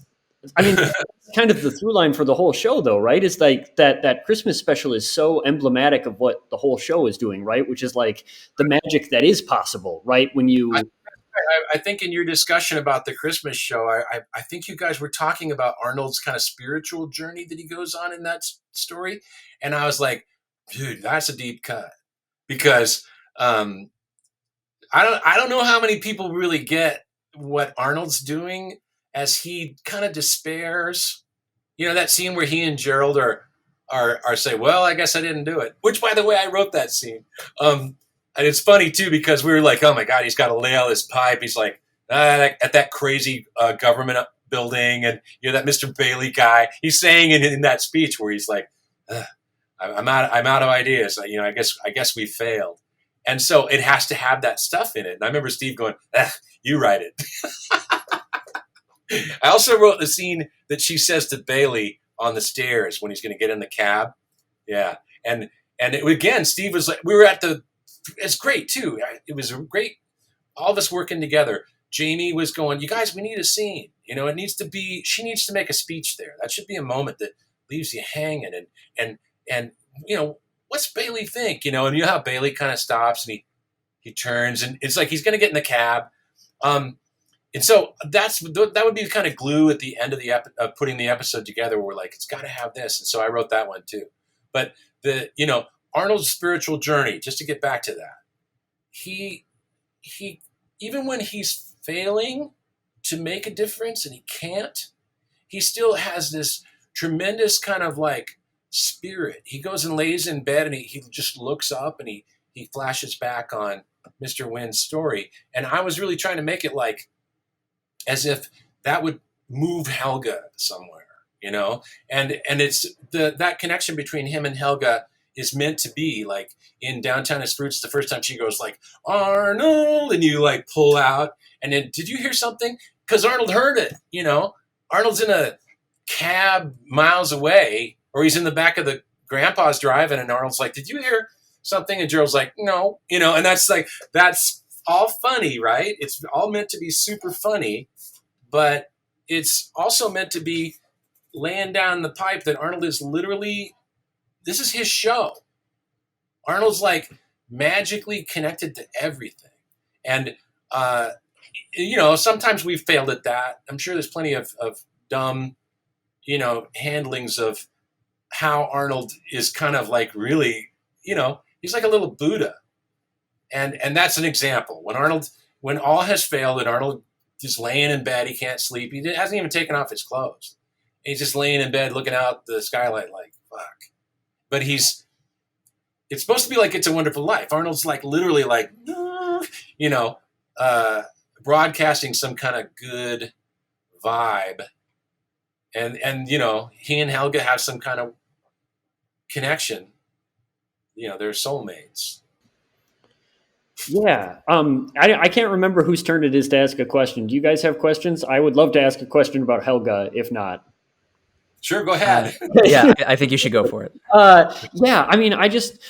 kind of the through line for the whole show, though, right? Is like that Christmas special is so emblematic of what the whole show is doing, right? Which is like the magic that is possible, right? When you. I think in your discussion about the Christmas Show, I think you guys were talking about Arnold's kind of spiritual journey that he goes on in that story. And I was like, dude, that's a deep cut, because I don't know how many people really get what Arnold's doing as he kind of despairs. That scene where he and Gerald are say, well, I guess I didn't do it. Which, by the way, I wrote that scene. And it's funny, too, because we were like, oh, my God, he's got to lay out his pipe. He's like, at that crazy government building. And, that Mr. Bailey guy, he's saying in that speech where he's like, I'm out of ideas. I guess we failed. And so it has to have that stuff in it. And I remember Steve going, you write it. I also wrote the scene that she says to Bailey on the stairs when he's going to get in the cab. Yeah. And again, Steve was like, it's great too. It was great. All of us working together. Jamie was going, you guys, we need a scene. It needs to be, she needs to make a speech there. That should be a moment that leaves you hanging. And what's Bailey think? And how Bailey kind of stops and he turns, and it's like he's going to get in the cab. And so that would be the kind of glue at the end of putting the episode together, where we're like, it's got to have this. And so I wrote that one too. But Arnold's spiritual journey, just to get back to that, he even when he's failing, to make a difference and he can't, he still has this tremendous kind of like spirit. He goes and lays in bed and he just looks up and he flashes back on Mr. Wynn's story. And I was really trying to make it like as if that would move Helga somewhere, you know? And it's that connection between him and Helga is meant to be like in Downtown as Fruits, the first time she goes like, Arnold, and you like pull out. And then, did you hear something? Because Arnold heard it, you know? Arnold's in a cab miles away, or he's in the back of the grandpa's driving, and Arnold's like, did you hear something? And Gerald's like, no, you know, and that's all funny, right? It's all meant to be super funny, but it's also meant to be laying down the pipe that Arnold is literally, this is his show. Arnold's like magically connected to everything. And, you know, sometimes we've failed at that. I'm sure there's plenty of dumb, you know, handlings of how Arnold is kind of like really, you know, he's like a little Buddha. And that's an example. When all has failed and Arnold is laying in bed, he can't sleep. He hasn't even taken off his clothes. He's just laying in bed looking out the skylight like, fuck. But it's supposed to be like It's a Wonderful Life. Arnold's like literally like, you know, broadcasting some kind of good vibe. And you know, he and Helga have some kind of connection. You know, they're soulmates. Yeah. I can't remember whose turn it is to ask a question. Do you guys have questions? I would love to ask a question about Helga, if not. Sure, go ahead. Yeah, I think you should go for it. Yeah, I mean,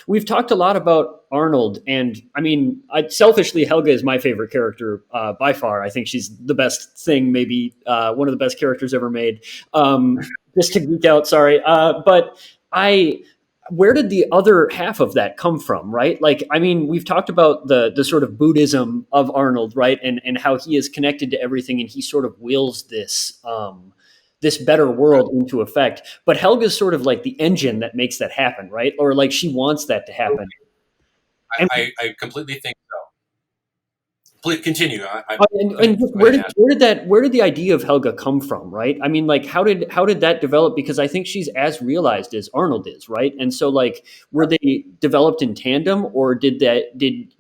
we've talked a lot about Arnold, and I mean, selfishly, Helga is my favorite character by far. I think she's the best thing, maybe one of the best characters ever made. Just to geek out, sorry. But where did the other half of that come from, right? Like, I mean, we've talked about the sort of Buddhism of Arnold, right? And how he is connected to everything, and he sort of wills this better world into effect. But Helga's sort of like the engine that makes that happen, right? Or like she wants that to happen. I completely think so. Please continue. Where did the idea of Helga come from, right? I mean, like how did that develop? Because I think she's as realized as Arnold is, right? And so like were they developed in tandem, or did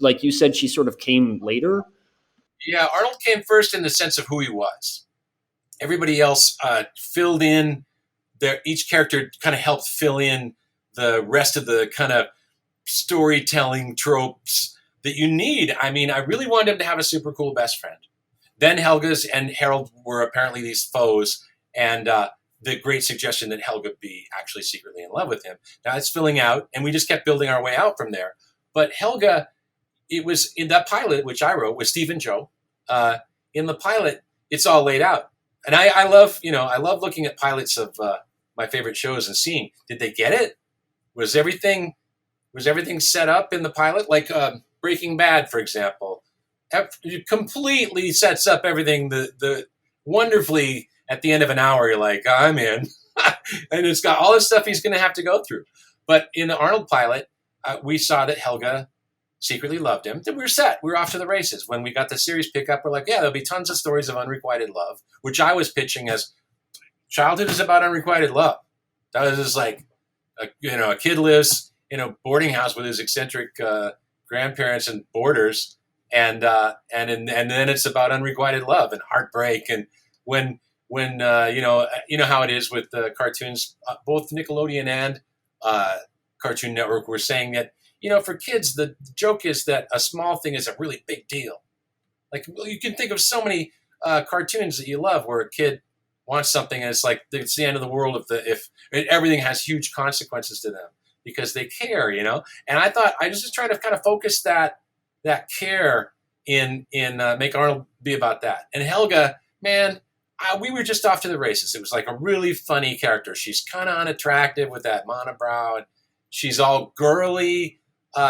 like you said she sort of came later? Yeah, Arnold came first in the sense of who he was. Everybody else filled in each character kind of helped fill in the rest of the kind of storytelling tropes that you need. I mean, I really wanted him to have a super cool best friend. Then Helga's and Harold were apparently these foes, and the great suggestion that Helga be actually secretly in love with him. Now it's filling out, and we just kept building our way out from there. But Helga, it was in that pilot, which I wrote with Steve and Joe. In the pilot, it's all laid out. And I love looking at pilots of my favorite shows and seeing, did they get it? Was everything set up in the pilot? Like Breaking Bad, for example, it completely sets up everything the wonderfully at the end of an hour. You're like, I'm in. And it's got all this stuff he's going to have to go through. But in the Arnold pilot, we saw that Helga secretly loved him. Then we were set. We were off to the races. When we got the series pickup, we're like, yeah, there'll be tons of stories of unrequited love, which I was pitching as childhood is about unrequited love. That was just like, a kid lives in a boarding house with his eccentric grandparents and boarders, and then it's about unrequited love and heartbreak. And when you know how it is with the cartoons, both Nickelodeon and Cartoon Network were saying that, for kids, the joke is that a small thing is a really big deal. Like, you can think of so many cartoons that you love where a kid wants something and it's like it's the end of the world if everything has huge consequences to them because they care, And I thought I was just trying to kind of focus that care in make Arnold be about that. And Helga, man, we were just off to the races. It was like a really funny character. She's kind of unattractive with that monobrow, and she's all girly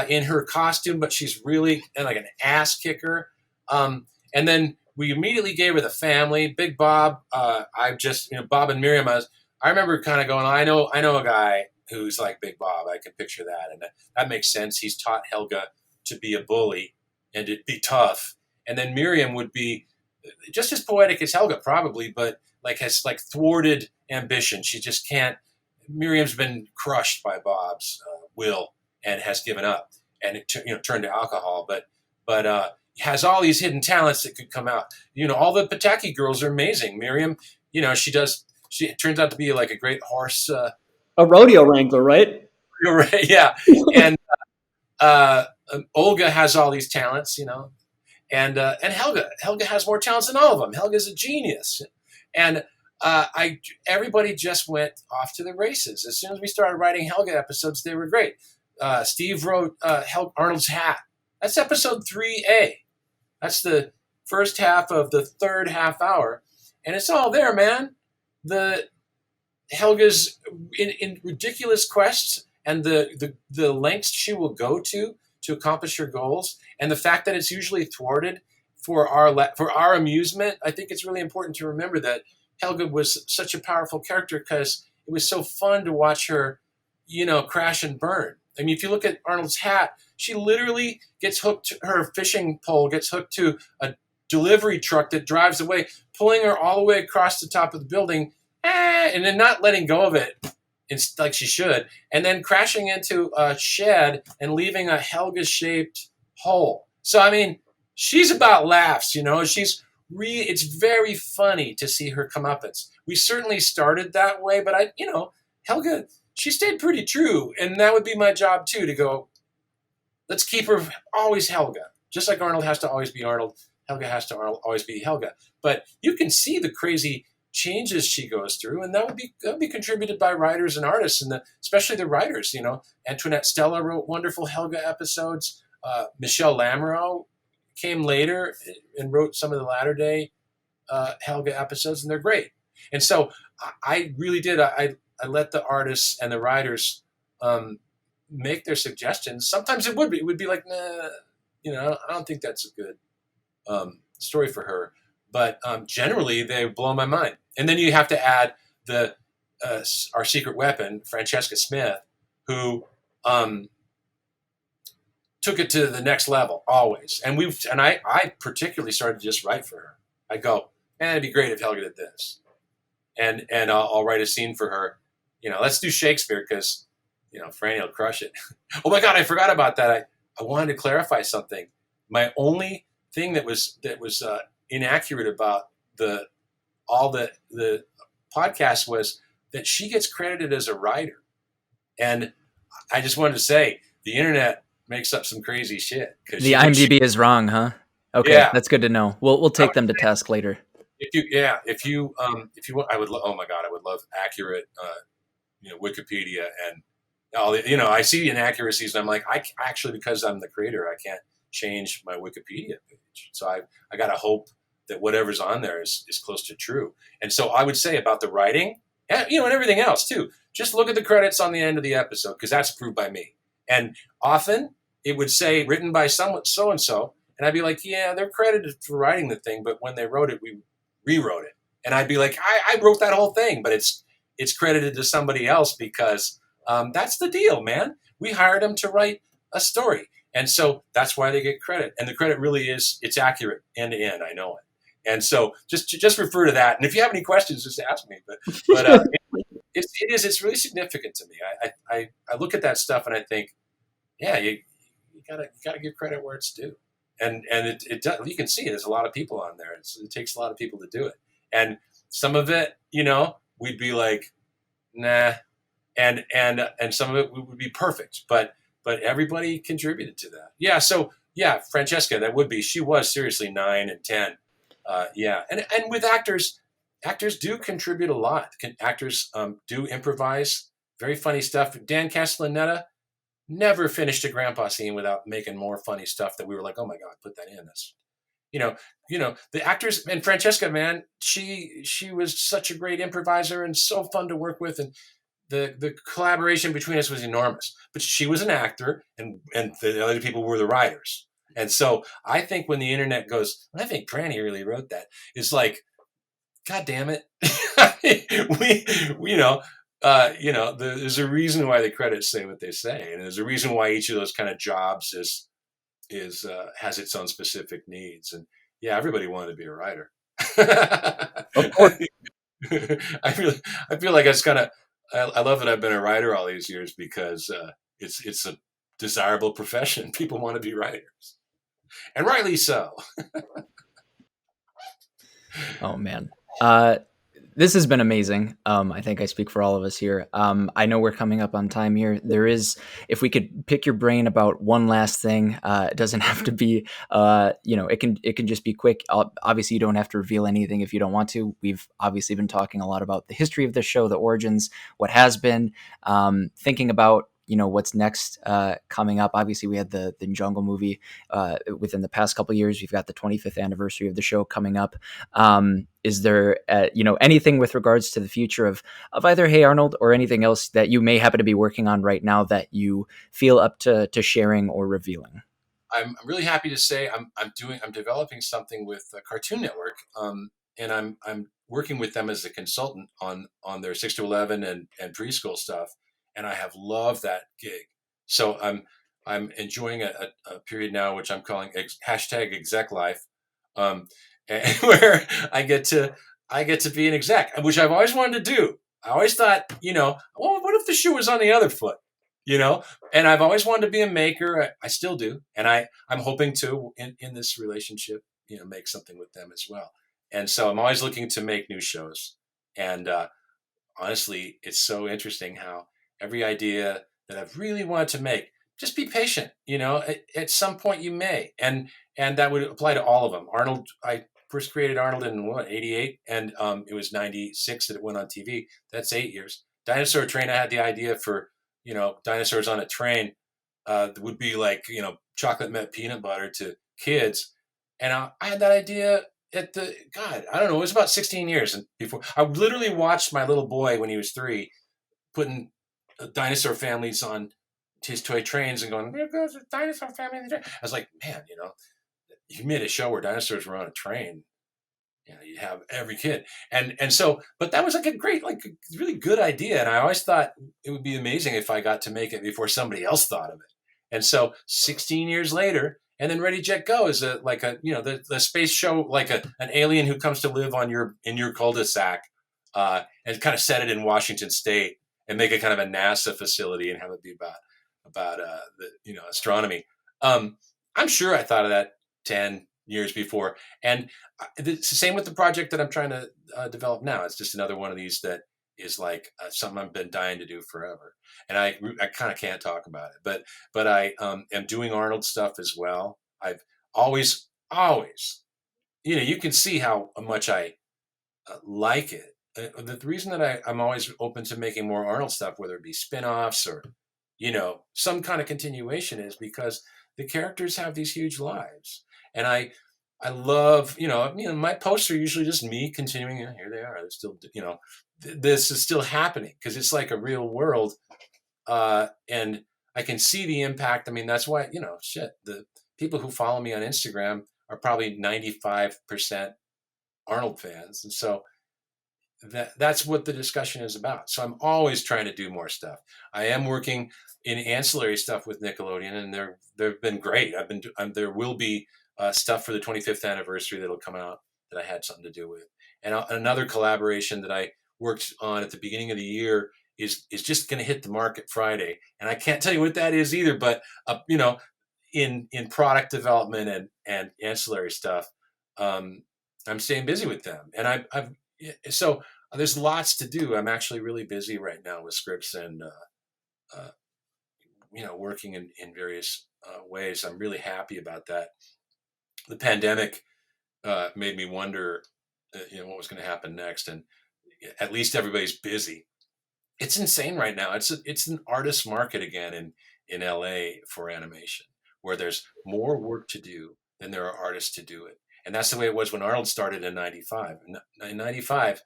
in her costume, but she's really like an ass kicker. And then we immediately gave her the family. Big Bob, Bob and Miriam. I remember kind of going, I know a guy who's like Big Bob. I can picture that, and that makes sense. He's taught Helga to be a bully and to be tough. And then Miriam would be just as poetic as Helga, probably, but like has like thwarted ambition. She just can't. Miriam's been crushed by Bob's will and has given up and turned to alcohol. But has all these hidden talents that could come out. All the Pataki girls are amazing. Miriam, she turns out to be like a great horse. A rodeo wrangler, right? Right, yeah. And Olga has all these talents, and Helga has more talents than all of them. Helga's a genius, and everybody just went off to the races as soon as we started writing Helga episodes. They were great. Steve wrote Arnold's Hat. That's episode 3A. That's the first half of the third half hour, and it's all there, man. The Helga's in ridiculous quests and the lengths she will go to accomplish her goals, and the fact that it's usually thwarted for our amusement. I think it's really important to remember that Helga was such a powerful character because it was so fun to watch her, crash and burn. I mean, if you look at Arnold's Hat, she literally gets hooked. Her fishing pole gets hooked to a delivery truck that drives away, pulling her all the way across the top of the building, and then not letting go of it like she should, and then crashing into a shed and leaving a Helga-shaped hole. So, I mean, she's about laughs, it's very funny to see her comeuppance. We certainly started that way, but Helga, she stayed pretty true, and that would be my job too, to go, let's keep her always Helga. Just like Arnold has to always be Arnold, Helga has to always be Helga. But you can see the crazy changes she goes through, and that would be contributed by writers and artists, and especially the writers. Antoinette Stella wrote wonderful Helga episodes. Michelle Lamoureux came later and wrote some of the latter day Helga episodes, and they're great. And so I really did. I let the artists and the writers make their suggestions. Sometimes it would be like, nah, I don't think that's a good story for her. But generally, they blow my mind. And then you have to add our secret weapon, Francesca Smith, who took it to the next level always. And I particularly started to just write for her. I go, man, it'd be great if Helga did this, and I'll write a scene for her. Let's do Shakespeare because Franny will crush it. Oh my God, I forgot about that. I wanted to clarify something. My only thing that was inaccurate about the podcast was that she gets credited as a writer, and I just wanted to say the internet makes up some crazy shit. The IMDb is wrong, huh? Okay, yeah. That's good to know. We'll take them to task later. If you want, I would. Oh my God, I would love accurate, Wikipedia and all. I see inaccuracies, and I'm like, I actually, because I'm the creator, I can't change my Wikipedia page. So I gotta hope that whatever's on there is close to true. And so I would say about the writing, and everything else too, just look at the credits on the end of the episode, because that's approved by me. And often it would say written by someone so-and-so, and I'd be like, yeah, they're credited for writing the thing, but when they wrote it, we rewrote it. And I'd be like, I wrote that whole thing, but it's credited to somebody else because that's the deal, man. We hired them to write a story. And so that's why they get credit. And the credit really it's accurate end to end. I know it. And so just refer to that. And if you have any questions, just ask me. But it's really significant to me. I look at that stuff and I think, yeah, you gotta give credit where it's due. And it does, you can see there's a lot of people on there. It takes a lot of people to do it. And some of it, we'd be like, nah. And some of it would be perfect. But everybody contributed to that. Yeah. So yeah, Francesca, she was seriously 9 and 10. Yeah. And with actors do contribute a lot. Actors do improvise very funny stuff. Dan Castellaneta never finished a grandpa scene without making more funny stuff that we were like, oh my God, put that in this. The actors, and Francesca, man, she was such a great improviser and so fun to work with. And the collaboration between us was enormous, but she was an actor and the other people were the writers. And so I think when the internet goes, I think Franny really wrote that, it's like, God damn it. There's a reason why the credits say what they say. And there's a reason why each of those kind of jobs has its own specific needs. Yeah, everybody wanted to be a writer. Of course. I feel like it's kind of. I love that I've been a writer all these years because it's a desirable profession. People want to be writers, and rightly so. Oh man. This has been amazing. I think I speak for all of us here. I know we're coming up on time here. There is, if we could pick your brain about one last thing, it doesn't have to be, it can just be quick. Obviously, you don't have to reveal anything if you don't want to. We've obviously been talking a lot about the history of the show, the origins, what has been, thinking about what's next coming up. Obviously, we had the Jungle movie within the past couple of years. We've got the 25th anniversary of the show coming up. Is there anything with regards to the future of either Hey Arnold or anything else that you may happen to be working on right now that you feel up to sharing or revealing? I'm really happy to say I'm developing something with Cartoon Network, and I'm working with them as a consultant on their 6 to 11 and preschool stuff, and I have loved that gig. So I'm enjoying a period now which I'm calling hashtag exec life, and where I get to be an exec, which I've always wanted to do. I always thought, well, what if the shoe was on the other foot, you know? And I've always wanted to be a maker. I still do, and I'm hoping to in this relationship, make something with them as well. And so I'm always looking to make new shows. And honestly, it's so interesting how every idea that I've really wanted to make, just be patient. At some point you may, and that would apply to all of them. Arnold, I first created Arnold in '88, and it was '96 that it went on TV. That's 8 years. Dinosaur Train, I had the idea for dinosaurs on a train that would be like chocolate met peanut butter to kids, and I had that idea at the God, I don't know, it was about 16 years and before I literally watched my little boy when he was 3 putting dinosaur families on his toy trains and going, there goes a dinosaur family. I was like, man, you made a show where dinosaurs were on a train. You have every kid, and so, but that was like a great, like a really good idea, and I always thought it would be amazing if I got to make it before somebody else thought of it. And so, 16 years later, and then Ready Jet Go is the space show, like an alien who comes to live on in your cul-de-sac, and kind of set it in Washington State and make it kind of a NASA facility and have it be about the astronomy. I'm sure I thought of that 10 years before, and it's the same with the project that I'm trying to develop now. It's just another one of these that is like something I've been dying to do forever, and I kind of can't talk about it. But I am doing Arnold stuff as well. I've always, you can see how much I like it. The reason that I'm always open to making more Arnold stuff, whether it be spin-offs or some kind of continuation, is because the characters have these huge lives, and I love, my posts are usually just me continuing. Here they are. They're still, this is still happening because it's like a real world, and I can see the impact. I mean, that's why the people who follow me on Instagram are probably 95% Arnold fans, and so that's what the discussion is about. So I'm always trying to do more stuff. I am working in ancillary stuff with Nickelodeon, and they've been great. There will be stuff for the 25th anniversary that'll come out that I had something to do with, and another collaboration that I worked on at the beginning of the year is just going to hit the market Friday, and I can't tell you what that is either. But in product development and ancillary stuff, I'm staying busy with them, and I've so there's lots to do. I'm actually really busy right now with scripts and working in various ways. I'm really happy about that. The pandemic made me wonder, what was going to happen next, and at least everybody's busy. It's insane right now. It's an artist market again in LA for animation, where there's more work to do than there are artists to do it. And that's the way it was when Arnold started in '95. In '95,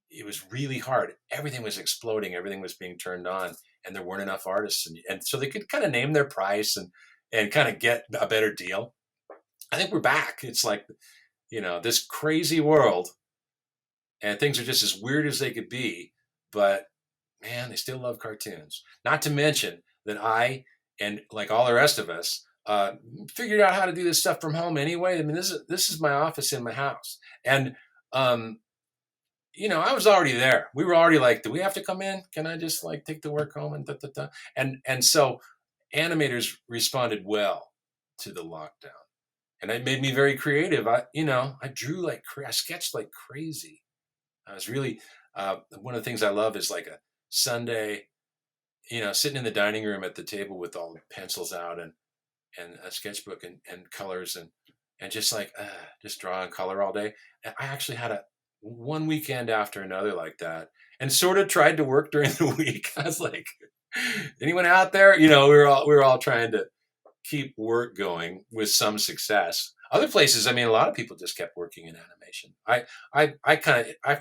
it was really hard. Everything was exploding. Everything was being turned on, and there weren't enough artists. And so they could kind of name their price and kind of get a better deal. I think we're back. It's like, this crazy world, and things are just as weird as they could be. But man, they still love cartoons. Not to mention that I, and like all the rest of us, figured out how to do this stuff from home anyway. I mean, this is my office in my house. And, I was already there. We were already like, do we have to come in? Can I just like take the work home and da, da, da? And so animators responded well to the lockdown, and it made me very creative. I drew I sketched like crazy. I was really, one of the things I love is like a Sunday, sitting in the dining room at the table with all the pencils out and a sketchbook and colors and just like, just draw and color all day. And I actually had one weekend after another like that, and sort of tried to work during the week. I was like, anyone out there? We were all trying to keep work going with some success. Other places, I mean, a lot of people just kept working in animation. I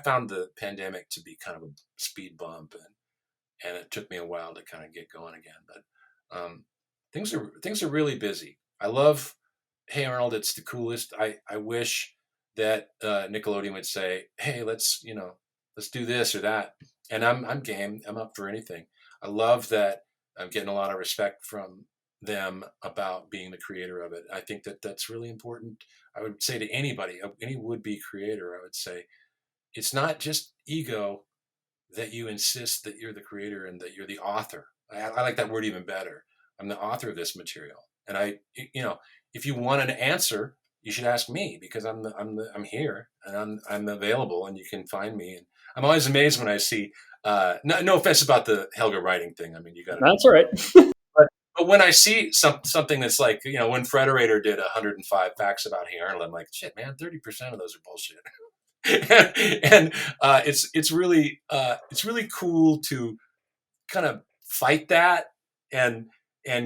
found the pandemic to be kind of a speed bump, and it took me a while to kind of get going again. But things are really busy. I love Hey Arnold. It's the coolest. I wish that Nickelodeon would say, hey, let's do this or that. And I'm game. I'm up for anything. I love that I'm getting a lot of respect from them about being the creator of it. I think that that's really important. I would say to anybody, any would-be creator, I would say, it's not just ego that you insist that you're the creator and that you're the author. I like that word even better. I'm the author of this material. And if you want an answer, you should ask me, because I'm here and I'm available, and you can find me. And I'm always amazed when I see, no offense about the Helga writing thing. I mean, you got to. That's all right. But when I see something that's like, when Frederator did 105 facts about Hey Arnold, I'm like, shit, man, 30% of those are bullshit. and it's really cool to kind of fight that and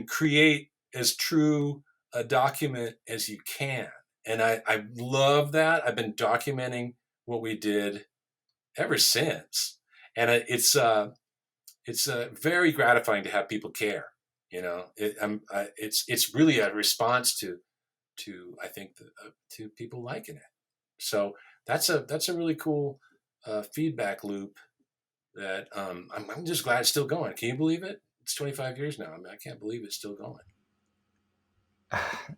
create as true a document as you can. And I love that. I've been documenting what we did ever since, and it's very gratifying to have people care. It's really a response to I think to people liking it. So that's a really cool feedback loop that I'm just glad it's still going. Can you believe it? It's 25 years now. I mean, I can't believe it's still going.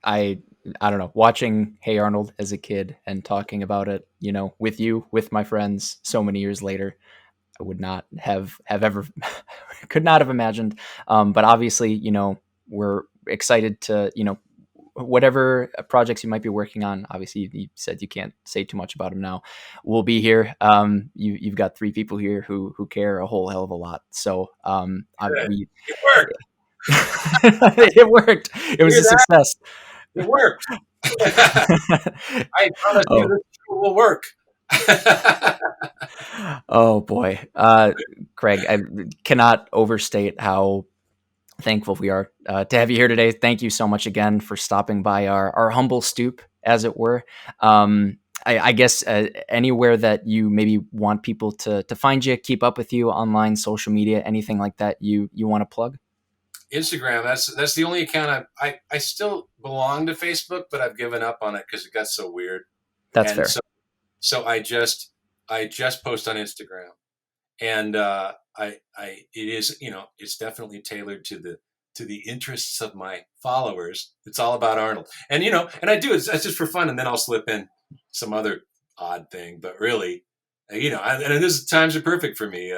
I don't know, watching Hey Arnold as a kid and talking about it, with you, with my friends so many years later, I would not have ever could not have imagined. But obviously, we're excited to, whatever projects you might be working on. Obviously, you said you can't say too much about them now. We'll be here. You've got 3 people here who care a whole hell of a lot. So It worked. it worked. It was a success. It worked. I promise you this will work. Oh boy. Craig, I cannot overstate how thankful we are to have you here today. Thank you so much again for stopping by our humble stoop, as it were. I guess anywhere that you maybe want people to find you, keep up with you online, social media, anything like that you want to plug? Instagram. That's the only account I still belong to Facebook, but I've given up on it because it got so weird. That's fair. So I just post on Instagram, and it is, it's definitely tailored to the interests of my followers. It's all about Arnold, and and I do it's just for fun, and then I'll slip in some other odd thing, but really, and this times are perfect for me.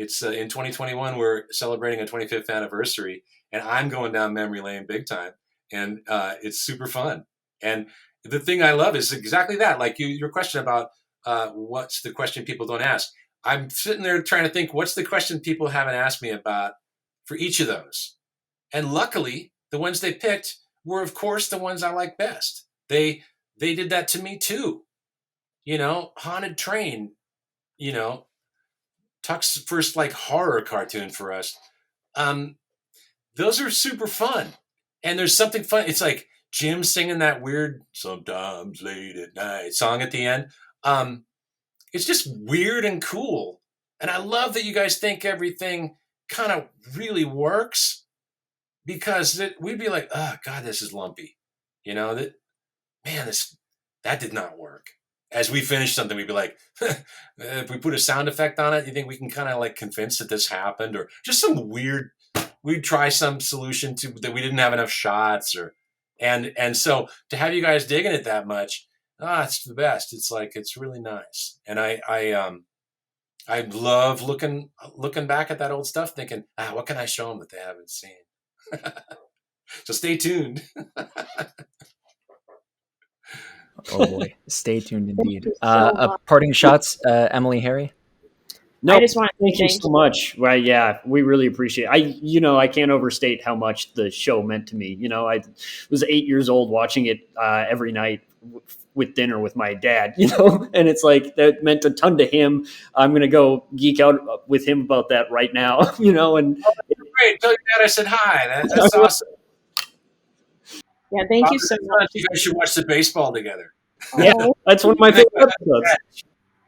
It's in 2021, we're celebrating a 25th anniversary, and I'm going down memory lane big time, and it's super fun. And the thing I love is exactly that, like your question about what's the question people don't ask. I'm sitting there trying to think, what's the question people haven't asked me about for each of those? And luckily, the ones they picked were, of course, the ones I like best. They did that to me too. Haunted Train, Tuck's first like horror cartoon for us. Those are super fun. And there's something fun. It's like Jim singing that weird "Sometimes Late at Night" song at the end. It's just weird and cool. And I love that you guys think everything kind of really works, because we'd be like, oh God, this is lumpy. That did not work. As we finish something, we'd be like, if we put a sound effect on it, you think we can kind of like convince that this happened, or just some weird, we'd try some solution that we didn't have enough shots, or, And so to have you guys digging it that much, it's the best. It's like, it's really nice. And I love looking back at that old stuff, thinking, what can I show them that they haven't seen? So stay tuned. Oh boy, stay tuned indeed. so Parting shots, Emily, Harry. No, I just want to thank you so much. Right? Yeah, we really appreciate it. I can't overstate how much the show meant to me. I was 8 years old watching it every night with dinner with my dad. And it's like that meant a ton to him. I'm gonna go geek out with him about that right now. And great. Tell your dad I said hi. That's awesome. Yeah, thank you so much. You guys should watch the baseball together. Yeah, that's one of my favorite episodes.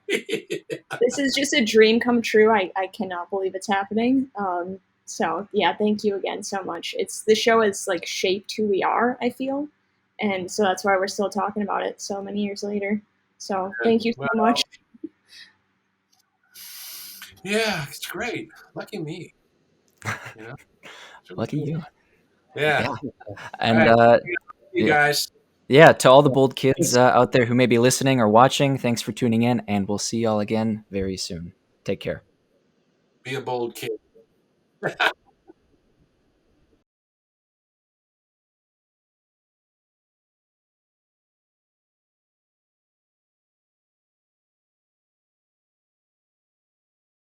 This is just a dream come true. I cannot believe it's happening. So yeah, thank you again so much. The show has like shaped who we are, I feel. And so that's why we're still talking about it so many years later. So thank you so much. Yeah, it's great. Lucky me. Really Lucky cool. you. Yeah. And you guys. Yeah, to all the bold kids out there who may be listening or watching, thanks for tuning in, and we'll see y'all again very soon. Take care. Be a bold kid.